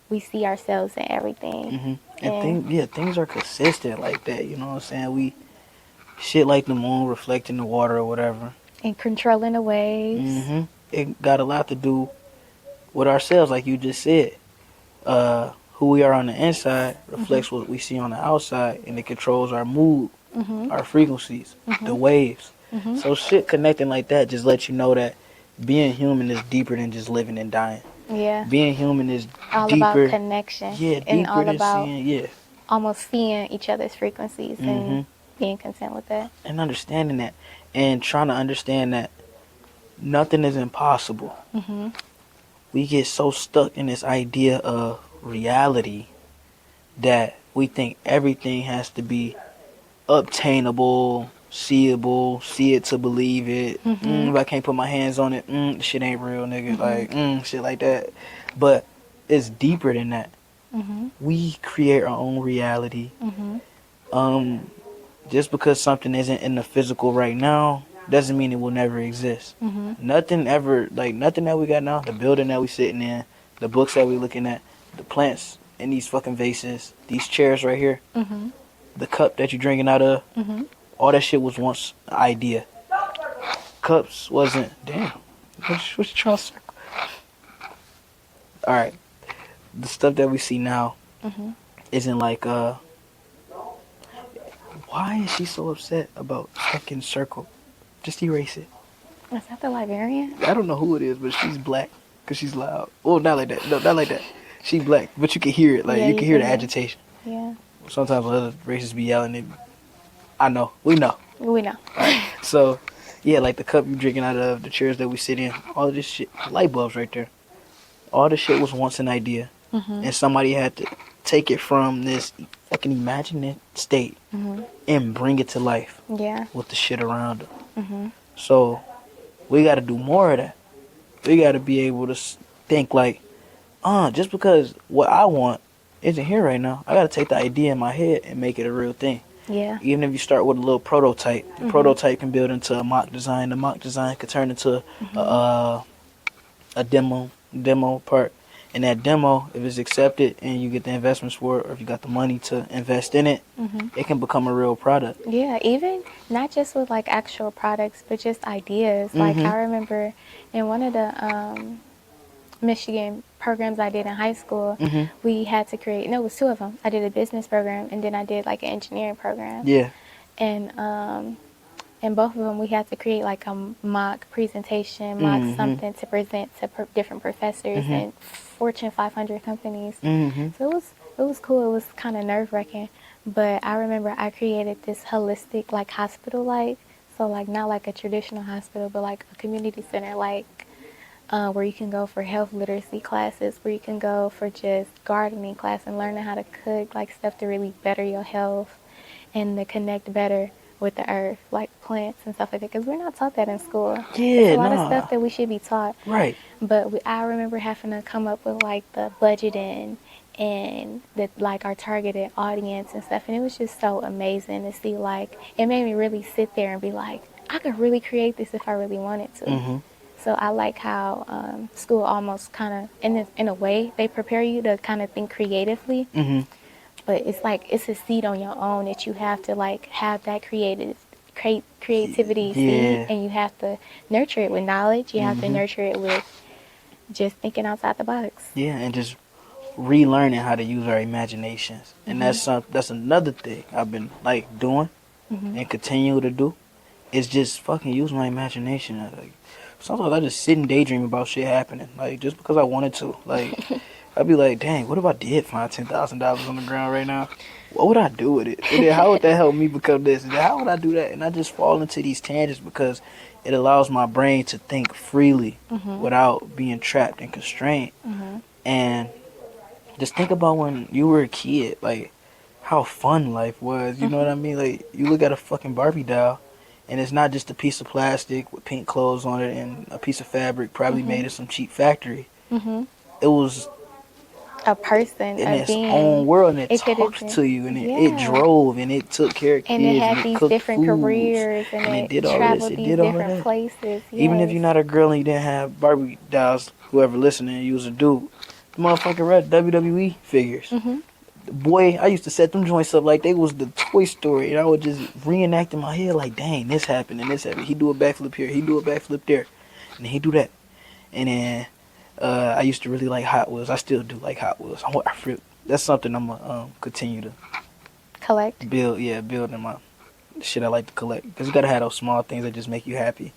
We see ourselves in everything, Mm-hmm. And and things are consistent like that. You know what I'm saying? Shit like the moon reflecting the water or whatever. controlling the waves. Mm-hmm. It got a lot to do with ourselves, like you just said. Who we are on the inside Mhm. reflects what we see on the outside, and it controls our mood, Mhm. our frequencies, the Mhm. waves. Mhm. So shit connecting like that just lets you know that being human is deeper than just living and dying. Yeah. Being human is All about deeper, connection yeah, and deeper all than about seeing, yeah. almost seeing each other's frequencies Mm-hmm. and being content with that. And understanding that, and trying to understand that nothing is impossible. Mhm. We get so stuck in this idea of reality that we think everything has to be obtainable, seeable, see it to believe it. Mhm. If I can't put my hands on it, shit ain't real, nigga. Mhm. Like, shit like that. But it's deeper than that. Mhm. We create our own reality. Mhm. Um, just because something isn't in the physical right now doesn't mean it will never exist. Mhm. Nothing ever, like nothing that we got now, the building that we sitting in, the books that we looking at, the plants in these fucking vases, these chairs right here, Mhm. the cup that you drinking out of, Mhm. all that shit was once an idea. Cups wasn't. Damn. What you trying to circle? All right. The stuff that we see now Mhm. isn't like. Why is she so upset about fucking circle? Just erase it. Is that the librarian? I don't know who it is, but she's black because she's loud. Well, not like that. No, not like that. She black, but you can hear it. Like Yeah, you you can hear can the hear. agitation. Yeah, Sometimes when other races be yelling, I know. We know. we know. So, yeah, like the cup you drinking out of, the chairs that we sit in, all of this shit, light bulbs right there. All this shit was once an idea, Mhm. and somebody had to take it from this fucking imagined state Mhm. and bring it to life Yeah. with the shit around them. Mhm. So we got to do more of that. We got to be able to think like, just because what I want isn't here right now, I got to take the idea in my head and make it a real thing. Yeah. Even if you start with a little prototype, the Mhm. prototype can build into a mock design. The mock design could turn into Mhm. a, a demo part. And that demo, if it's accepted and you get the investments for it, or if you got the money to invest in it, Mhm. it can become a real product. Yeah, even not just with like actual products, but just ideas. Like Mhm. I remember in one of the Michigan programs I did in high school, Mhm. we had to create. No, it was two of them. I did a business program, and then I did like an engineering program. Yeah. And in both of them, we had to create like a mock presentation, mock Mhm. something to present to different professors Mhm. and Fortune 500 companies. Mhm. So it was cool. It was kind of nerve wracking, but I remember I created this holistic like hospital like, so like not like a traditional hospital, but like a community center like. Where you can go for health literacy classes, where you can go for just gardening class and learning how to cook, like stuff to really better your health and to connect better with the earth, like plants and stuff like that, because we're not taught that in school. It's a Yeah, lot of nah. stuff that we should be taught. Right. But I remember having to come up with like the budgeting and the like our targeted audience and stuff, and it was just so amazing to see. Like it made me really sit there and be like, I could really create this if I really wanted to. Mm-hmm. So I like how school almost kind of, in a way, they prepare you to kind of think creatively. Mm-hmm. But it's like it's a seed on your own that you have to like have that creativity seed, Yeah. and you have to nurture it with knowledge. You have to Mm-hmm. nurture it with just thinking outside the box. Yeah, and just relearning how to use our imaginations. And that's another thing I've been like doing and continue to do is just fucking use my imagination. Like sometimes I just sit and daydream about shit happening. Like just because I wanted to. Like I'd be like, dang, what if I did find $10,000 on the ground right now? What would I do with it? And then how would that help me become this? And then how would I do that? And I just fall into these tangents because it allows my brain to think freely without being trapped and constrained. And just think about when you were a kid, like how fun life was. You know what I mean? Like you look at a fucking Barbie doll, and it's not just a piece of plastic with pink clothes on it and a piece of fabric probably made in some cheap factory. It was A person, in a its being. own world, and it It could have talked been, to you, and it yeah. drove, and it took care of And it kids, and had it these cooked different foods, careers, and and it it did all this, traveled it these did all of different that. places. Even if Yes. you're not a girl and you didn't have Barbie dolls, whoever listening, you was a dude, the motherfucking red WWE figures. Boy, I used to set them joints up like they was the Toy Story, and I would just reenact in my head like, dang, this happened and this happened. He do a backflip here, he do a backflip there, and then he do that. And then I used to really like Hot Wheels. I still do like Hot Wheels. That's something I'm gonna continue to Collect. build. Yeah, build in my shit I like to collect, because you gotta have those small things that just make you happy.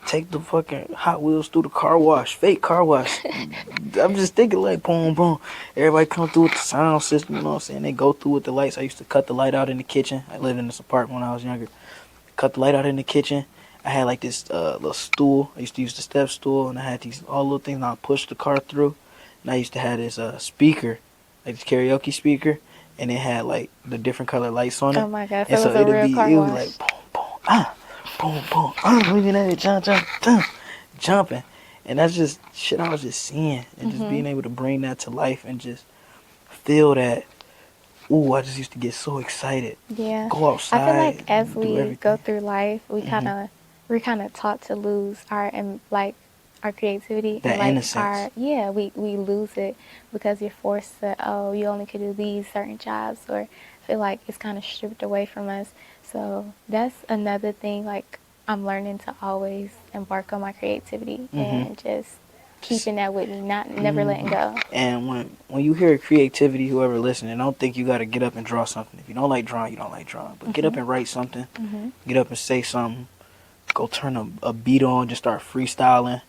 Take the fucking Hot Wheels through the car wash, fake car wash. I'm just thinking like boom boom, everybody come through with the sound system, you know what I'm saying? They go through with the lights. I used to cut the light out in the kitchen. I lived in this apartment when I was younger. Cut the light out in the kitchen. I had like this little stool. I used to use the step stool, and I had these all little things, and I would push the car through. And I used to have this speaker, like this karaoke speaker, and it had like the different color lights on it. Oh my God! And So so it was a real it car would be wash. like boom boom looking at it, jumping, and that's just shit I was just seeing, and just being able to bring that to life and just feel that. Ooh, I just used to get so excited. Yeah. Go outside. I feel like as do we everything. go through life, we're kind of taught to lose our and like our creativity That and like innocence. we lose it because you're forced to, oh, you only could do these certain jobs, or I feel like it's kind of stripped away from us. So that's another thing, like I'm learning to always embark on my creativity and just keeping that with me, never letting go. And when you hear creativity, whoever listening, don't think you got to get up and draw something. If you don't like drawing, you don't like drawing. But get up and write something. Get up and say something. Go turn a beat on. Just start freestyling.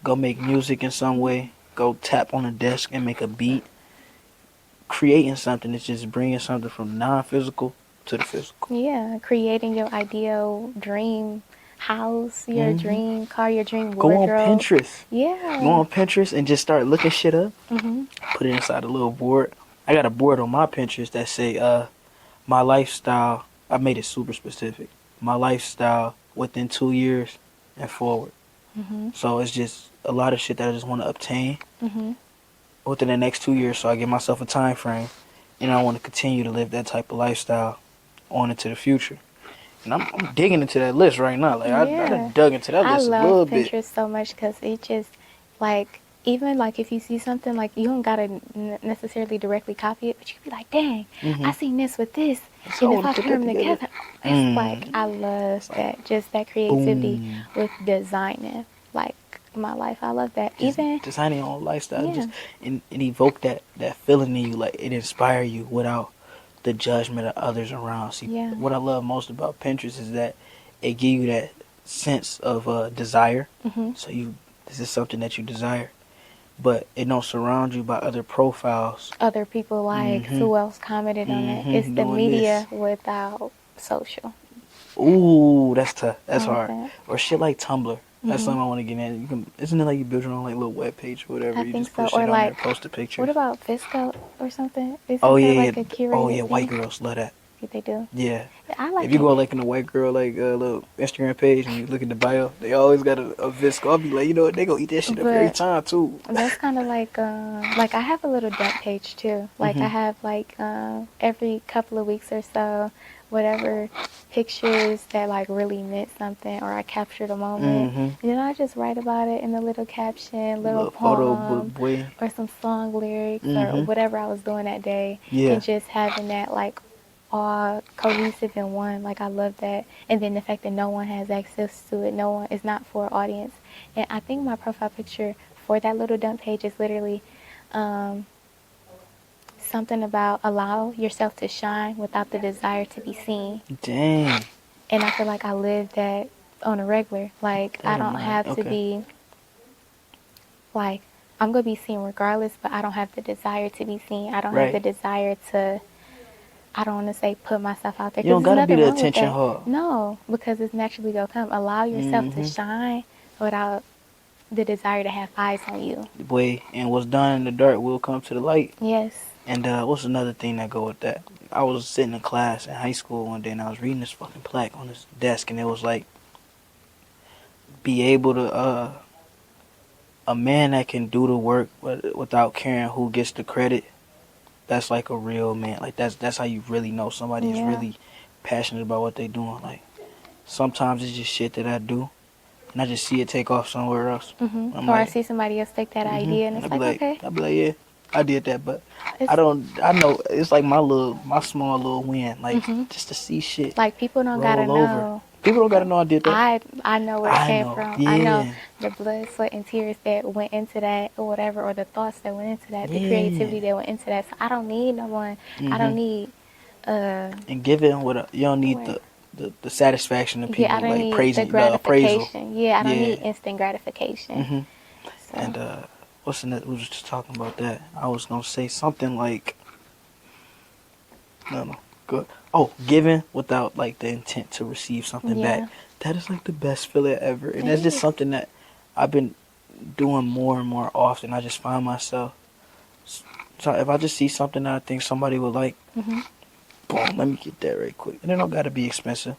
Go make music in some way. Go tap on a desk and make a beat. Creating something is just bringing something from non-physical to the physical. Yeah, creating your ideal dream house, your dream car, your dream Go wardrobe. on Pinterest. Yeah. Go on Pinterest and just start looking shit up. Put it inside a little board. I got a board on my Pinterest that say, my lifestyle. I made it super specific. My lifestyle within 2 years and forward. So it's just a lot of shit that I just want to obtain within the next 2 years. So I give myself a time frame, and I want to continue to live that type of lifestyle on into the future. And I'm digging into that list right now. Like I done dug into that list a little love bit. Pinterest so much because it just, like, even like if you see something, like you don't gotta necessarily directly copy it, but you can be like, dang, I seen this with this, So and if I I put put that them together. together, it's like I love that, just that creativity with designing, like my life. I love that. Just Even designing your own lifestyle, Yeah. just and evoke that feeling in you, like it inspire you without the judgment of others around. See, Yeah. what I love most about Pinterest is that it give you that sense of desire. So this is something that you desire, but it don't surround you by other profiles. other people like who else commented on it. It's the Doing media without social. Ooh, that's tough. That's I like hard. that. Or shit like Tumblr. That's something I want to get in. You can, isn't it like you build your own like little web page or whatever? I You think just so. put shit Or on like, there, post a picture. what about Visco or something? Isn't Oh that yeah, like a curated oh yeah, white thing? girls love that. photography they do. Yeah. I like If you it. go like in a white girl like little Instagram page and you look at the bio, they always got a visco. I'll be like, you know what, they gonna eat that shit up every But time too. that's kind of like I have a little dump page too. Like I Mhm. have like every couple of weeks or so, whatever pictures that like really meant something or I captured a moment. Mhm. And then I just write about it in a little caption, little Little photo book poem, boy. or some song lyrics or Mhm. whatever I was doing that day, Yeah. and just having that like all cohesive in one. Like I love that, and then the fact that no one has access to it, no one is not for an audience. And I think my profile picture for that little dump page is literally um, something about allow yourself to shine without the desire to be seen. Dang. And I feel like I live that on a regular. Like That I is don't nice. have to Okay. be like I'm gonna be seen regardless, but I don't have the desire to be seen. I don't have the Right. desire to. I don't want to say put myself out there You because don't there's gotta be nothing the wrong with attention that. hog. No, because it's naturally gonna come. Allow yourself to Mhm. shine without the desire to have eyes on you. Boy, and what's done in the dark will come to the light. Yes. And what's another thing that go with that? I was sitting in class in high school one day and I was reading this fucking plaque on this desk and it was like, be able to a man that can do the work without caring who gets the credit. That's like a real man. Like that's how you really know somebody is Yeah. really passionate about what they doing. Like sometimes it's just shit that I do and I just see it take off somewhere else. I'm Or I like, see somebody else take that idea, and and it's like, okay, I'll be like, yeah, I did that, but I it's don't. I know it's like my small little win, like just to see shit like people don't gotta roll over. know. People don't gotta know I did that. I know where it I came know, from. I know yeah, the blood, sweat, and tears that went into that, or whatever, or the thoughts that went into that, the yeah. creativity that went into that. So I don't need no one. I Mhm. don't need And giving you don't need what? the satisfaction of Yeah, I people don't like need the praising the appraisal. gratification. Yeah, I don't Yeah. need instant gratification. Mhm. So And what's the we was just talking about that. I was gonna say something like no, good. Oh, giving without like the intent to receive something back. yeah, That is like the best feeling ever, and it that's just is. something that I've been doing more and more often. I just find myself. So if I just see something that I think somebody would like, boom, let me get that right quick. And it don't gotta be expensive.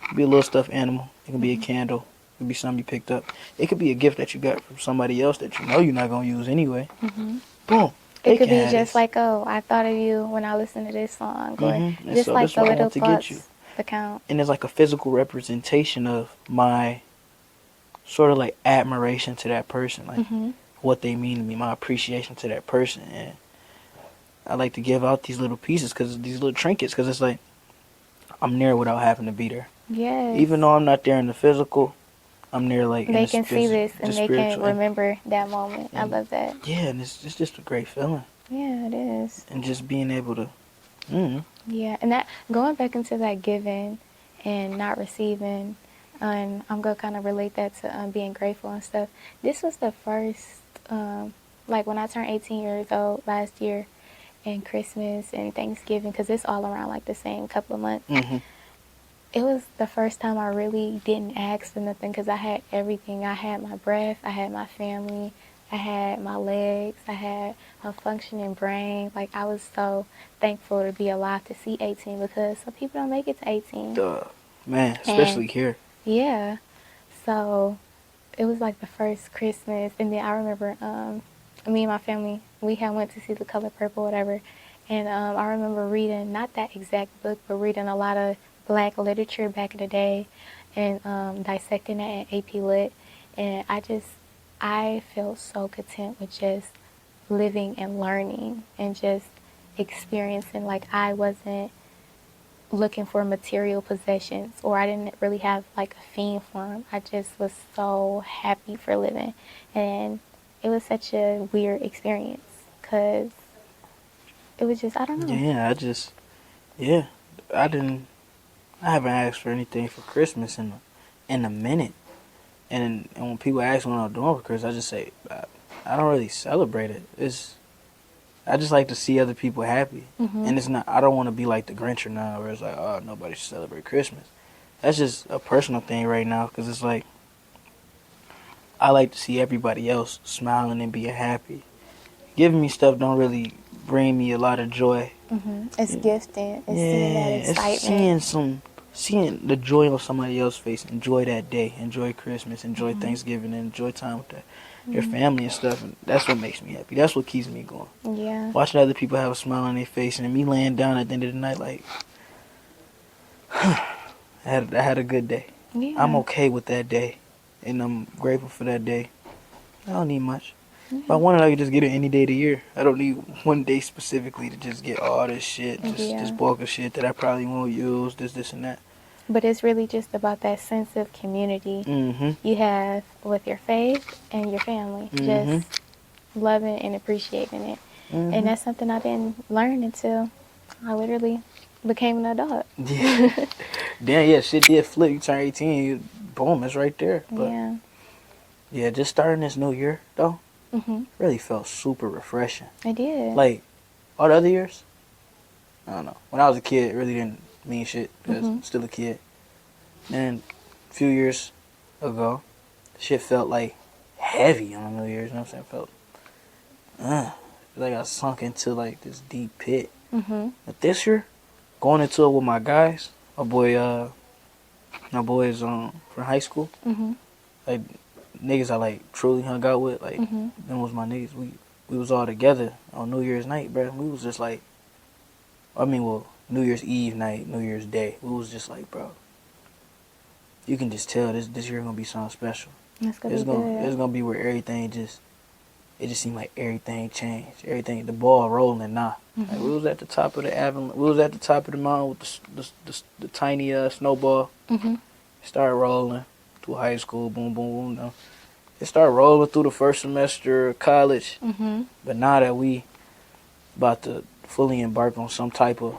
It could be a little stuffed animal. It can be a candle. It could be something you picked up. It could be a gift that you got from somebody else that you know you're not gonna use anyway. Boom, It they could can be have just this. like, oh, I thought of you when I listened to this song, or And just so like that's the what I little want to get you. thoughts that count. And it's like a physical representation of my sort of like admiration to that person, like what they mean to me, my appreciation to that person. And I like to give out these little pieces, because these little trinkets, because it's like I'm there without having to be there. Yes. Even though I'm not there in the physical, I'm there like in They can see this the and they can spiritual. remember that moment. I And love that. yeah, and it's just a great feeling. Yeah, it is. And just being able to, mm, Yeah, and that going back into that giving and not receiving, and I'm gonna kind of relate that to being grateful and stuff. This was the first, like when I turned 18 years old last year, and Christmas and Thanksgiving, because it's all around like the same couple of months. hmm It was the first time I really didn't ask for nothing because I had everything. I had my breath, I had my family, I had my legs, I had a functioning brain. Like I was so thankful to be alive to see 18 because some people don't make it to 18. man, And especially here. yeah, so it was like the first Christmas, and then I remember me and my family we had went to see The Color Purple, whatever, and I remember reading not that exact book, but reading a lot of Black literature back in the day, and dissecting it at AP Lit, and I felt so content with just living and learning and just experiencing. Like I wasn't looking for material possessions, or I didn't really have like a fiend for them. I just was so happy for living, and it was such a weird experience because it was just I don't know. Yeah, yeah, I didn't, I haven't asked for anything for Christmas in a minute. And when people ask me what I'm doing for Christmas, I just say, I don't really celebrate it. I just like to see other people happy. And it's not, I don't want to be like the Grinch now where it's like, oh, nobody should celebrate Christmas. That's just a personal thing right now, because it's like, I like to see everybody else smiling and being happy. Giving me stuff don't really bring me a lot of joy. It's Yeah. gifting. It's seeing that Yeah, it's excitement. seeing the joy on somebody else's face. Enjoy that day. Enjoy Christmas. Enjoy Thanksgiving. And enjoy time with your family and stuff. And that's what makes me happy. That's what keeps me going. Yeah. Watching other people have a smile on their face and me laying down at the end of the night like, I had a good day. Yeah. I'm okay with that day, and I'm grateful for that day. I don't need much. If I wanted, I could just get it any day of the year. I don't need one day specifically to just get all this shit, just bulk of shit that I probably won't use, this, and that. But it's really just about that sense of community you have with your faith and your family. Just loving and appreciating it. And that's something I've been learning until I literally became an adult. Yeah. Damn, yeah, shit did flip. You turn 18, boom, it's right there. But yeah, just starting this new year, though, really felt super refreshing. I did. Like, all the other years, I don't know. When I was a kid, it really didn't mean shit because I'm still a kid. And a few years ago, shit felt like heavy on New Year's. You know what I'm saying? Felt like I sunk into like this deep pit. But this year, going into it with my guys, my boys from high school, like niggas I like truly hung out with, like them was my niggas. We was all together on New Year's night, bro. We was just like, New Year's Eve night, New Year's Day. We was just like, bro, you can just tell this year gonna be something special. It's gonna be where everything just seemed like everything changed. Everything, the ball rolling now. Like we was at the top of the avenue. We was at the top of the mountain with the tiny snowball. Started rolling through high school. Boom, boom, boom. It started rolling through the first semester of college. But now that we about to fully embark on some type of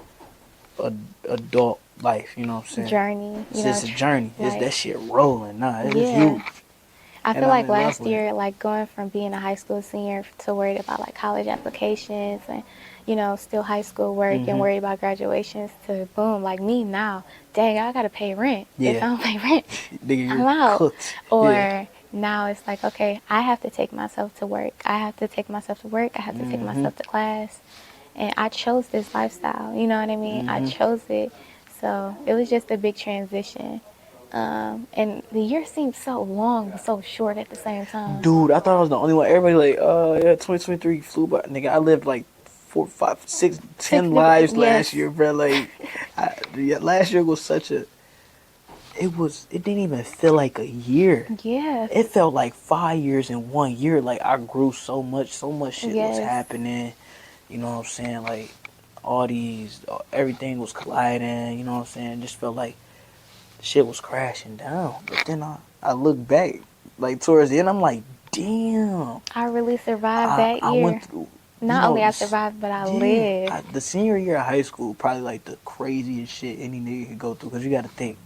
adult life, you know what I'm saying? Journey. It's just a journey. Like, it's that shit rolling now. It's huge. I feel like last year, like going from being a high school senior to worried about like college applications and, still high school work and worried about graduations to boom, like me now, dang, I gotta pay rent. If I don't pay rent, Nigga, I'm out. Cooked. Or now it's like, okay, I have to take myself to work. I have to take myself to work. I have to take myself to class. And I chose this lifestyle, you know what I mean? I chose it. So it was just a big transition. And the year seemed so long but so short at the same time. Dude, I thought I was the only one. Everybody like, 2023 flew by. Nigga, I lived like 4, 5, 6, 10 lives last year, bro. Like, last year was such a... It didn't even feel like a year. Yeah. It felt like 5 years in 1 year. Like, I grew so much shit was happening. You know what I'm saying? Like, everything was colliding. You know what I'm saying? Just felt like shit was crashing down. But then I look back, like towards the end, I'm like, damn. I really survived that year. I went through. Not only I survived, but I lived. The senior year of high school, probably like the craziest shit any nigga could go through. Because you got to think,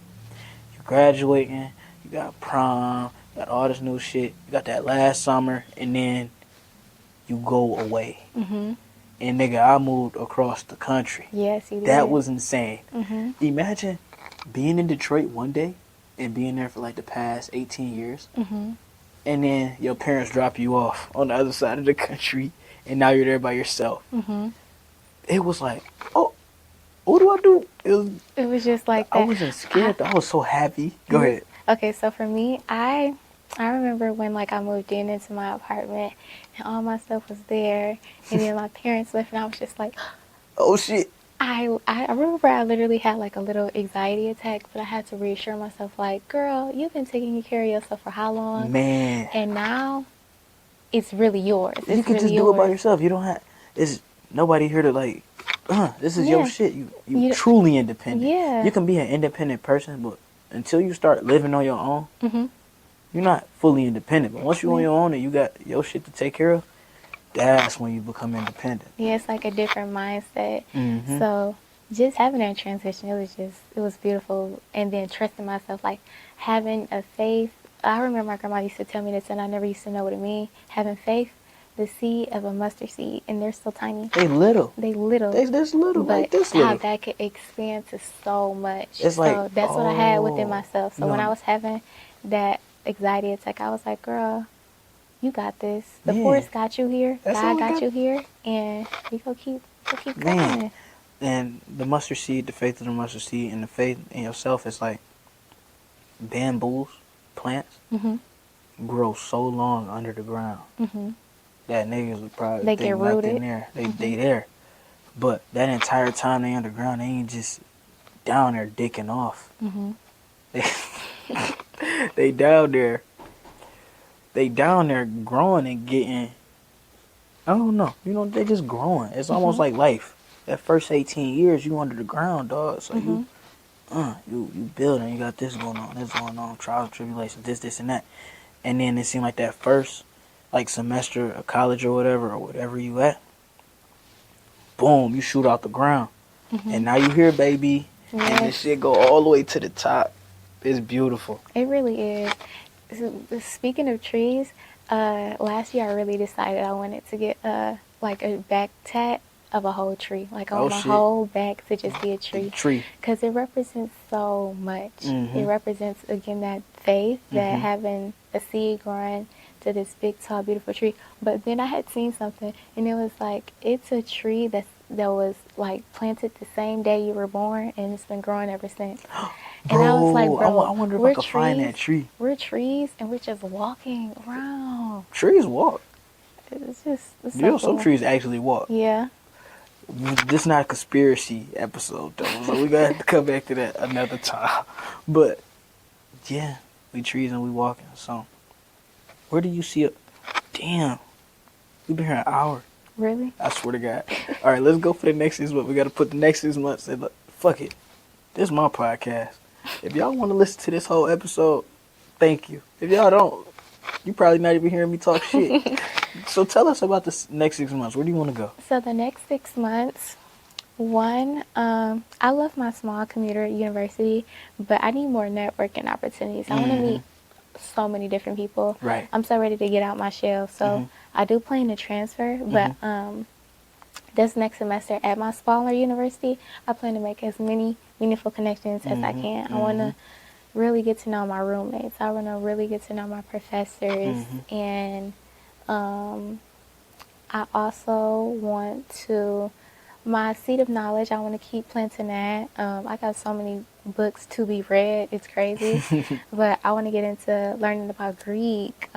you're graduating, you got prom, you got all this new shit, you got that last summer, and then you go away. And nigga, I moved across the country. Yes, you did. That was insane. Imagine being in Detroit one day and being there for like the past 18 years. And then your parents drop you off on the other side of the country and now you're there by yourself. It was like, oh, what do I do? It was just like that. I wasn't scared. I was so happy. Go ahead. Okay, so for me, I remember when like I moved into my apartment and all my stuff was there and then my parents left and I was just like, oh shit. I remember I literally had like a little anxiety attack, but I had to reassure myself like, girl, you've been taking care of yourself for how long? Man. And now it's really yours. It's you can really just do it by yourself. You don't have, it's nobody here to like, this is your shit. You truly independent. Yeah. You can be an independent person, but until you start living on your own, you're not fully independent. But once you're on your own and you got your shit to take care of, that's when you become independent. Yeah, it's like a different mindset. So just having that transition, it was beautiful. And then trusting myself, like having a faith. I remember my grandma used to tell me this, and I never used to know what it meant. Having faith, the seed of a mustard seed, and they're so tiny. They little. They little. They this little, but like this how little. that could expand to so much. It's so like, that's what I had within myself. So when I was having that anxiety attack, I was like, girl, you got this. The Yeah. force got you here. That's all God we got got. you here, and we go keep Man. going. And the mustard seed, the faith of the mustard seed, and the faith in yourself is like bamboos, plants, Mhm. grow so long under the ground Mhm. that niggas would probably They get think nothing rooted. there. They there. But that entire time they underground, they ain't just down there dicking off. Mhm. They, they down there. They down there growing and getting. I don't know. You know, they just growing. It's almost Mhm. like life. That first 18 years, you under the ground, dog. So Mhm. you building. You got this going on, trials and tribulations, this and that. And then it seemed like that first, like semester of college or whatever you at. Boom, you shoot out the ground. And Mhm. now you here, baby. And this Yes, shit go all the way to the top. It's beautiful. it really is. Speaking of trees, last year I really decided I wanted to get like a back tat of a whole tree. Like I Oh want my shit, whole back to just be a the tree, tree. because it represents so much. It Mhm, represents again that faith, that mhm. having a seed growing to this big, tall, beautiful tree. But then I had seen something, and it was like it's a tree that was like planted the same day you were born, and it's been growing ever since. And I was like, Bro, I bro, wonder if I we're could find trees. that tree. We're trees, and we're just walking around. Trees walk. It's You so know, some cool. trees actually walk. Yeah. This is not a conspiracy episode though, so we gotta have to come back to that another time. But yeah, we trees and we walking. So where do you see it? Damn, we've been here an hour. Really? I swear to God. All right, let's go for the next 6 months. We got to put the next 6 months. And look, fuck it. This is my podcast. If y'all want to listen to this whole episode, thank you. If y'all don't, you probably not even hearing me talk shit. So tell us about the next 6 months. Where do you want to go? So the next 6 months, one, I love my small commuter university, but I need more networking opportunities. I want to meet so many different people. Right. I'm so ready to get out my shell. So I do plan to transfer, but this next semester at my smaller university, I plan to make as many meaningful connections as I can. I want to really get to know my roommates. I want to really get to know my professors, and I also want to, my seed of knowledge, I want to keep planting that. I got so many books to be read. It's crazy. But I want to get into learning about Greek,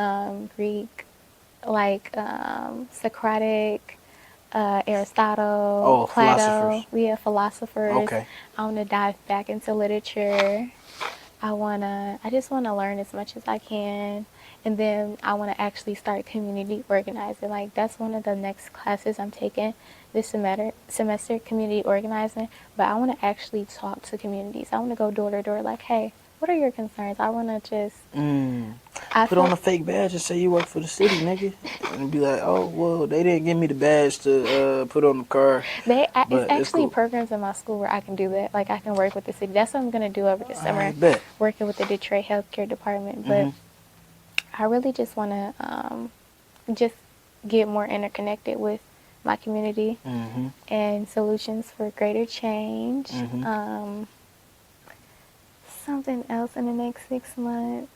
like Socratic, Aristotle, Oh, Plato. philosophers. Yeah, philosophers. Okay. I want to dive back into literature. I just want to learn as much as I can. And then I want to actually start community organizing. Like, that's one of the next classes I'm taking this semester, community organizing. But I want to actually talk to communities. I want to go door to door, like, hey, what are your concerns? I want to just, I Put on feel, a fake badge and say you work for the city, nigga. And be like, oh, well, they didn't give me the badge to put on the car. it's But it's actually cool. programs in my school where I can do that. Like, I can work with the city. That's what I'm going to do over the summer, I bet. working with the Detroit Healthcare Department. But I really just want to just get more interconnected with my community and solutions for greater change. Something else in the next 6 months.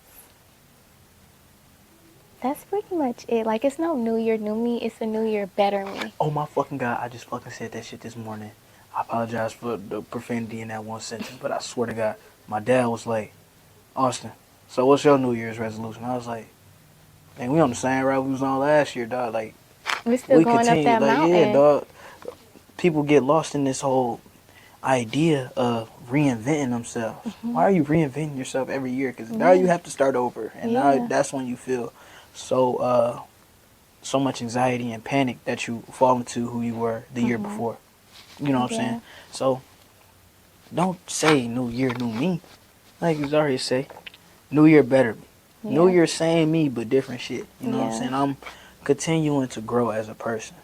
That's pretty much it. Like, it's no new year, new me. It's a new year, better me. Oh my fucking God, I just fucking said that shit this morning. I apologize for the profanity in that one sentence, but I swear to God, my dad was like, Austin, so what's your New Year's resolution? I was like, man, we on the same route we was on last year, dog. Like, We're still we going up continue, that like, yeah, mountain. dog. People get lost in this whole idea of reinventing themselves. Why are you reinventing yourself every year? Because now you have to start over, and now that's when you feel so so much anxiety and panic that you fall into who you were the year before. You know what I'm saying? So don't say new year, new me. Like Zhariyah say, new year, better me. New year, same me, but different shit. You know what I'm saying? I'm continuing to grow as a person.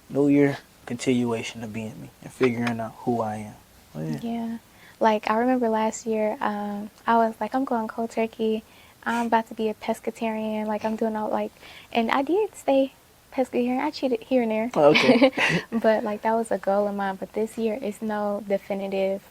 New year, continuation of being me and figuring out who I am. Oh, Yeah. Like, I remember last year, I was like, I'm going cold turkey. I'm about to be a pescatarian. Like, I'm doing all, like, and I did stay pescatarian. I cheated here and there. Okay. But, like, that was a goal of mine. But this year, it's no definitive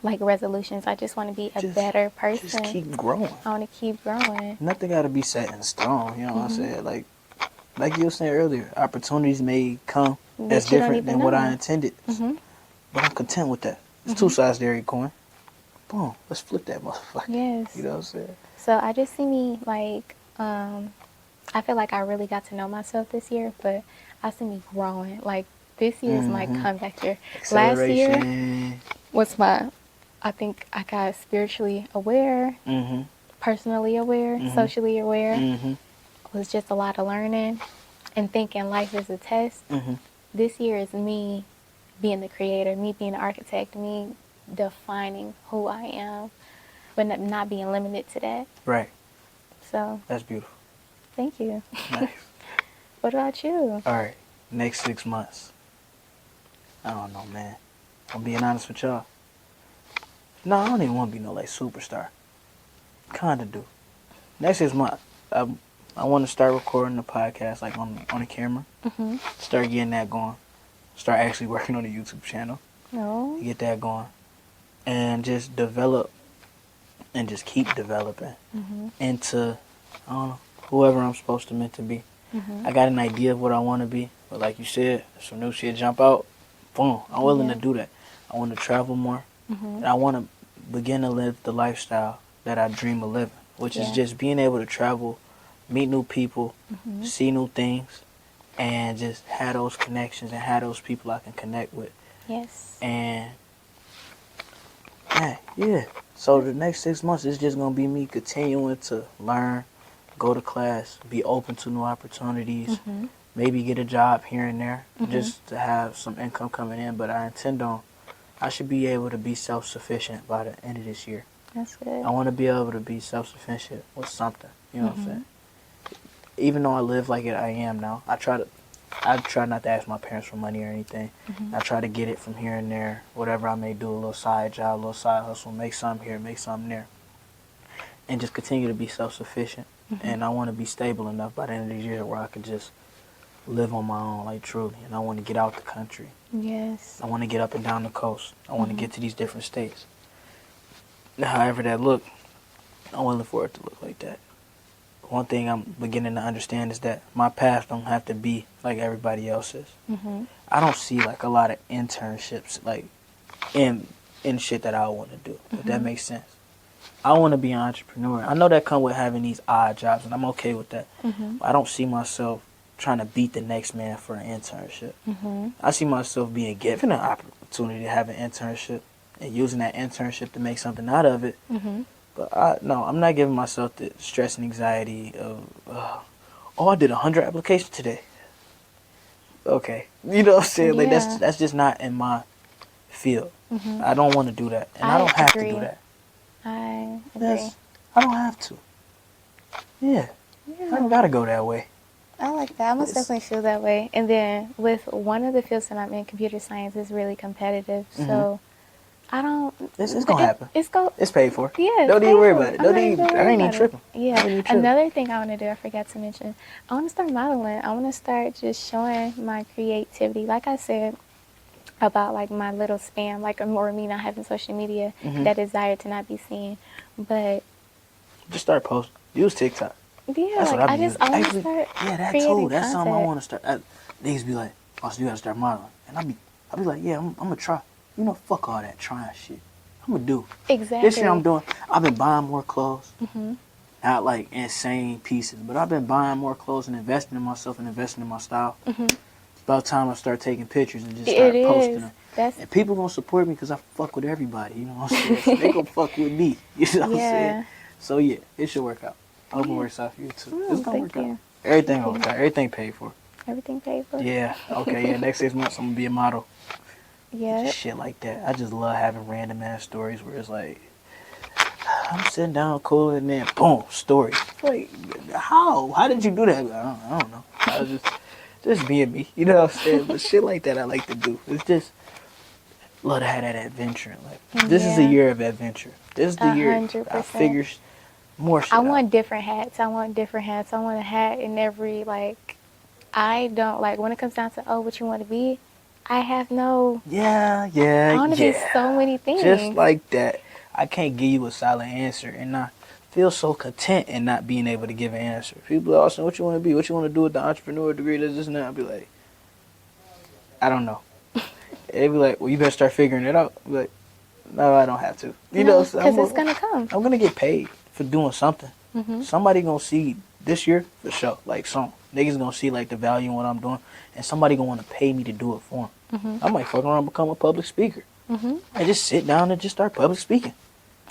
like resolutions. I just want to be a Just, better just person. keep growing. I want to keep growing. Nothing got to be set in stone. You know what I'm saying? Like you were saying earlier, opportunities may come as That you don't different even than what I know. intended. hmm But I'm content with that. It's two sides to every coin. Boom. Let's flip that motherfucker. Yes. You know what I'm saying? So I just see me like, I feel like I really got to know myself this year, but I see me growing. Like this year is my comeback year. Last year Acceleration. was I think I got spiritually aware, Mm-hmm. personally aware, socially aware. Mm-hmm. It was just a lot of learning and thinking life is a test. Mm-hmm. This year is me being the creator, me being the architect, me defining who I am, but not being limited to that. Right. So, That's beautiful. thank you. Nice. What about you? All right. Next 6 months. I don't know, man. I'm being honest with y'all. No, I don't even want to be no like superstar. Kinda do. Next 6 months, I want to start recording the podcast like on the camera. Mm-hmm. Start getting that going. Start actually working on the YouTube channel. No. Get that going, and just develop, and just keep developing into I don't know whoever I'm supposed to meant to be. I got an idea of what I want to be, but like you said, if some new shit jump out, boom, I'm willing to do that. I want to travel more, and I want to begin to live the lifestyle that I dream of living, which is just being able to travel, meet new people, see new things, and just have those connections and have those people I can connect with. Yes. And yeah. So the next 6 months is just gonna be me continuing to learn, go to class, be open to new opportunities, maybe get a job here and there, just to have some income coming in. But I should be able to be self-sufficient by the end of this year. That's good. I want to be able to be self-sufficient with something. You know what I'm saying? Even though I live like I am now, I try not to ask my parents for money or anything. I try to get it from here and there, whatever I may do, a little side job, a little side hustle, make something here, make something there. And just continue to be self-sufficient. And I want to be stable enough by the end of the year where I could just live on my own, like truly. And I want to get out the country. Yes. I want to get up and down the coast. I want to get to these different states. However that look, I'm willing for it to look like that. One thing I'm beginning to understand is that my path don't have to be like everybody else's. I don't see like a lot of internships like in shit that I want to do. If that makes sense. I want to be an entrepreneur. I know that come with having these odd jobs, and I'm okay with that. I don't see myself trying to beat the next man for an internship. I see myself being given an opportunity to have an internship and using that internship to make something out of it. But I'm not giving myself the stress and anxiety of, I did 100 applications today. Okay. You know what I'm saying? Like, that's just not in my field. I don't want to do that. And I don't have to do that. I agree. I don't have to. Yeah. I don't got to go that way. I like that. I most definitely feel that way. And then with one of the fields that I'm in, computer science is really competitive. So I don't. It's gonna happen. It's paid for. Yeah. Don't even worry about it. I ain't even tripping. Yeah. Another thing I want to do, I forgot to mention, I want to start modeling. I want to start just showing my creativity. Like I said about like my little spam, like or me not having social media, that desire to not be seen, but just start posting. Use TikTok. Yeah, that's like what I just want to start. Yeah, that too. That's something I want to start. Niggas be like, "Oh, so you gotta start modeling," and I be like, "Yeah, I'm gonna try." You know, fuck all that trying shit. I'm gonna do. Exactly. This year I'm doing. I've been buying more clothes. Not like insane pieces, but I've been buying more clothes and investing in myself and investing in my style. It's about time I start taking pictures and just start posting them. And people gonna support me because I fuck with everybody. You know what I'm saying? So they gonna fuck with me. You know what I'm saying? So yeah, it should work out. I hope it works out for you too. It's gonna work out. Everything gonna work out. Everything paid for. Everything paid for. Yeah. Okay. Yeah. Next 6 months I'm gonna be a model. Yeah. Shit like that. I just love having random ass stories where it's like I'm sitting down cool and then boom, story. Like how? How did you do that? I don't know. I was just being me. You know what I'm saying? But shit like that I like to do. It's just love to have that adventure in life. This is a year of adventure. This is the year 100%. I figure more shit I want out. different hats. I want a hat in every, like, I don't, like, when it comes down to, what you want to be, I have no. Yeah, I yeah, want to be yeah. so many things. Just like that. I can't give you a solid answer and not feel so content in not being able to give an answer. People are asking, what you want to be? What you want to do with the entrepreneur degree? This and that. I'll be like, I don't know. They be like, well, you better start figuring it out. I'll be like, no, I don't have to. You know, so because it's gonna come. I'm gonna get paid for doing something. Mm-hmm. Somebody gonna see this year for sure. Like some niggas gonna see like the value in what I'm doing, and somebody gonna want to pay me to do it for them. Mm-hmm. I might fuck around and become a public speaker. Mm-hmm. I just sit down and just start public speaking.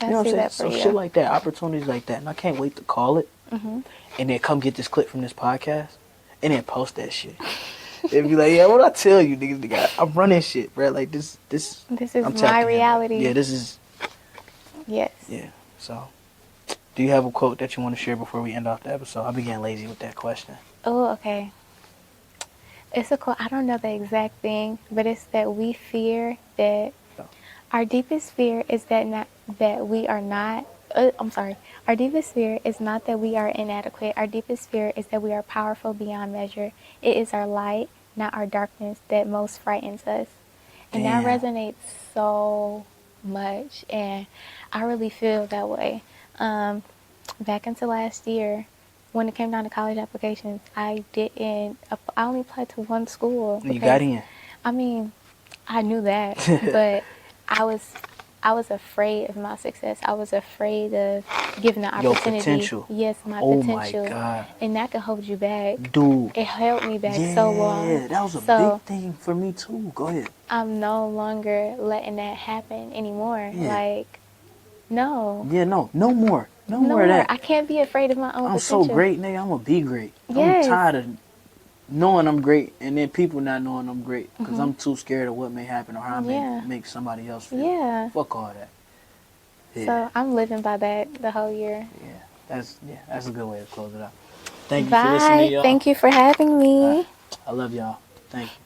I You know what see I'm saying? that for So you. shit like that, opportunities like that, and I can't wait to call it, Mm-hmm. and then come get this clip from this podcast, and then post that shit. And be like, yeah, what I tell you, niggas, nigga, I'm running shit, bro. Like this. This I'm is tapped my in, bro. reality. Yeah, this is. Yes. Yeah. So, do you have a quote that you want to share before we end off the episode? I began lazy with that question. Oh, okay. It's a quote. I don't know the exact thing, but it's that we fear that our deepest fear is that we are not. I'm sorry. Our deepest fear is not that we are inadequate. Our deepest fear is that we are powerful beyond measure. It is our light, not our darkness, that most frightens us. And Damn. that resonates so much. And I really feel that way. Back into last year, when it came down to college applications, I only applied to one school. You got in. I mean, I knew that, but I was afraid of my success. I was afraid of giving the Your opportunity. potential. Yes, my Oh potential. my God. And that can hold you back. Dude. It held me back Yeah, so long. that was a So big thing for me too. Go ahead. I'm no longer letting that happen anymore. Yeah. Like, no. Yeah, no more. No more of that. I can't be afraid of my own I'm potential. so great, nigga. I'm gonna be great. Yes. I'm tired of knowing I'm great and then people not knowing I'm great because Mm-hmm. I'm too scared of what may happen or how I may Yeah. make somebody else feel. Yeah. Fuck all that. Yeah. So I'm living by that the whole year. That's a good way to close it out. Thank you for listening, Bye. y'all. Thank you for having me. I love y'all. Thank you.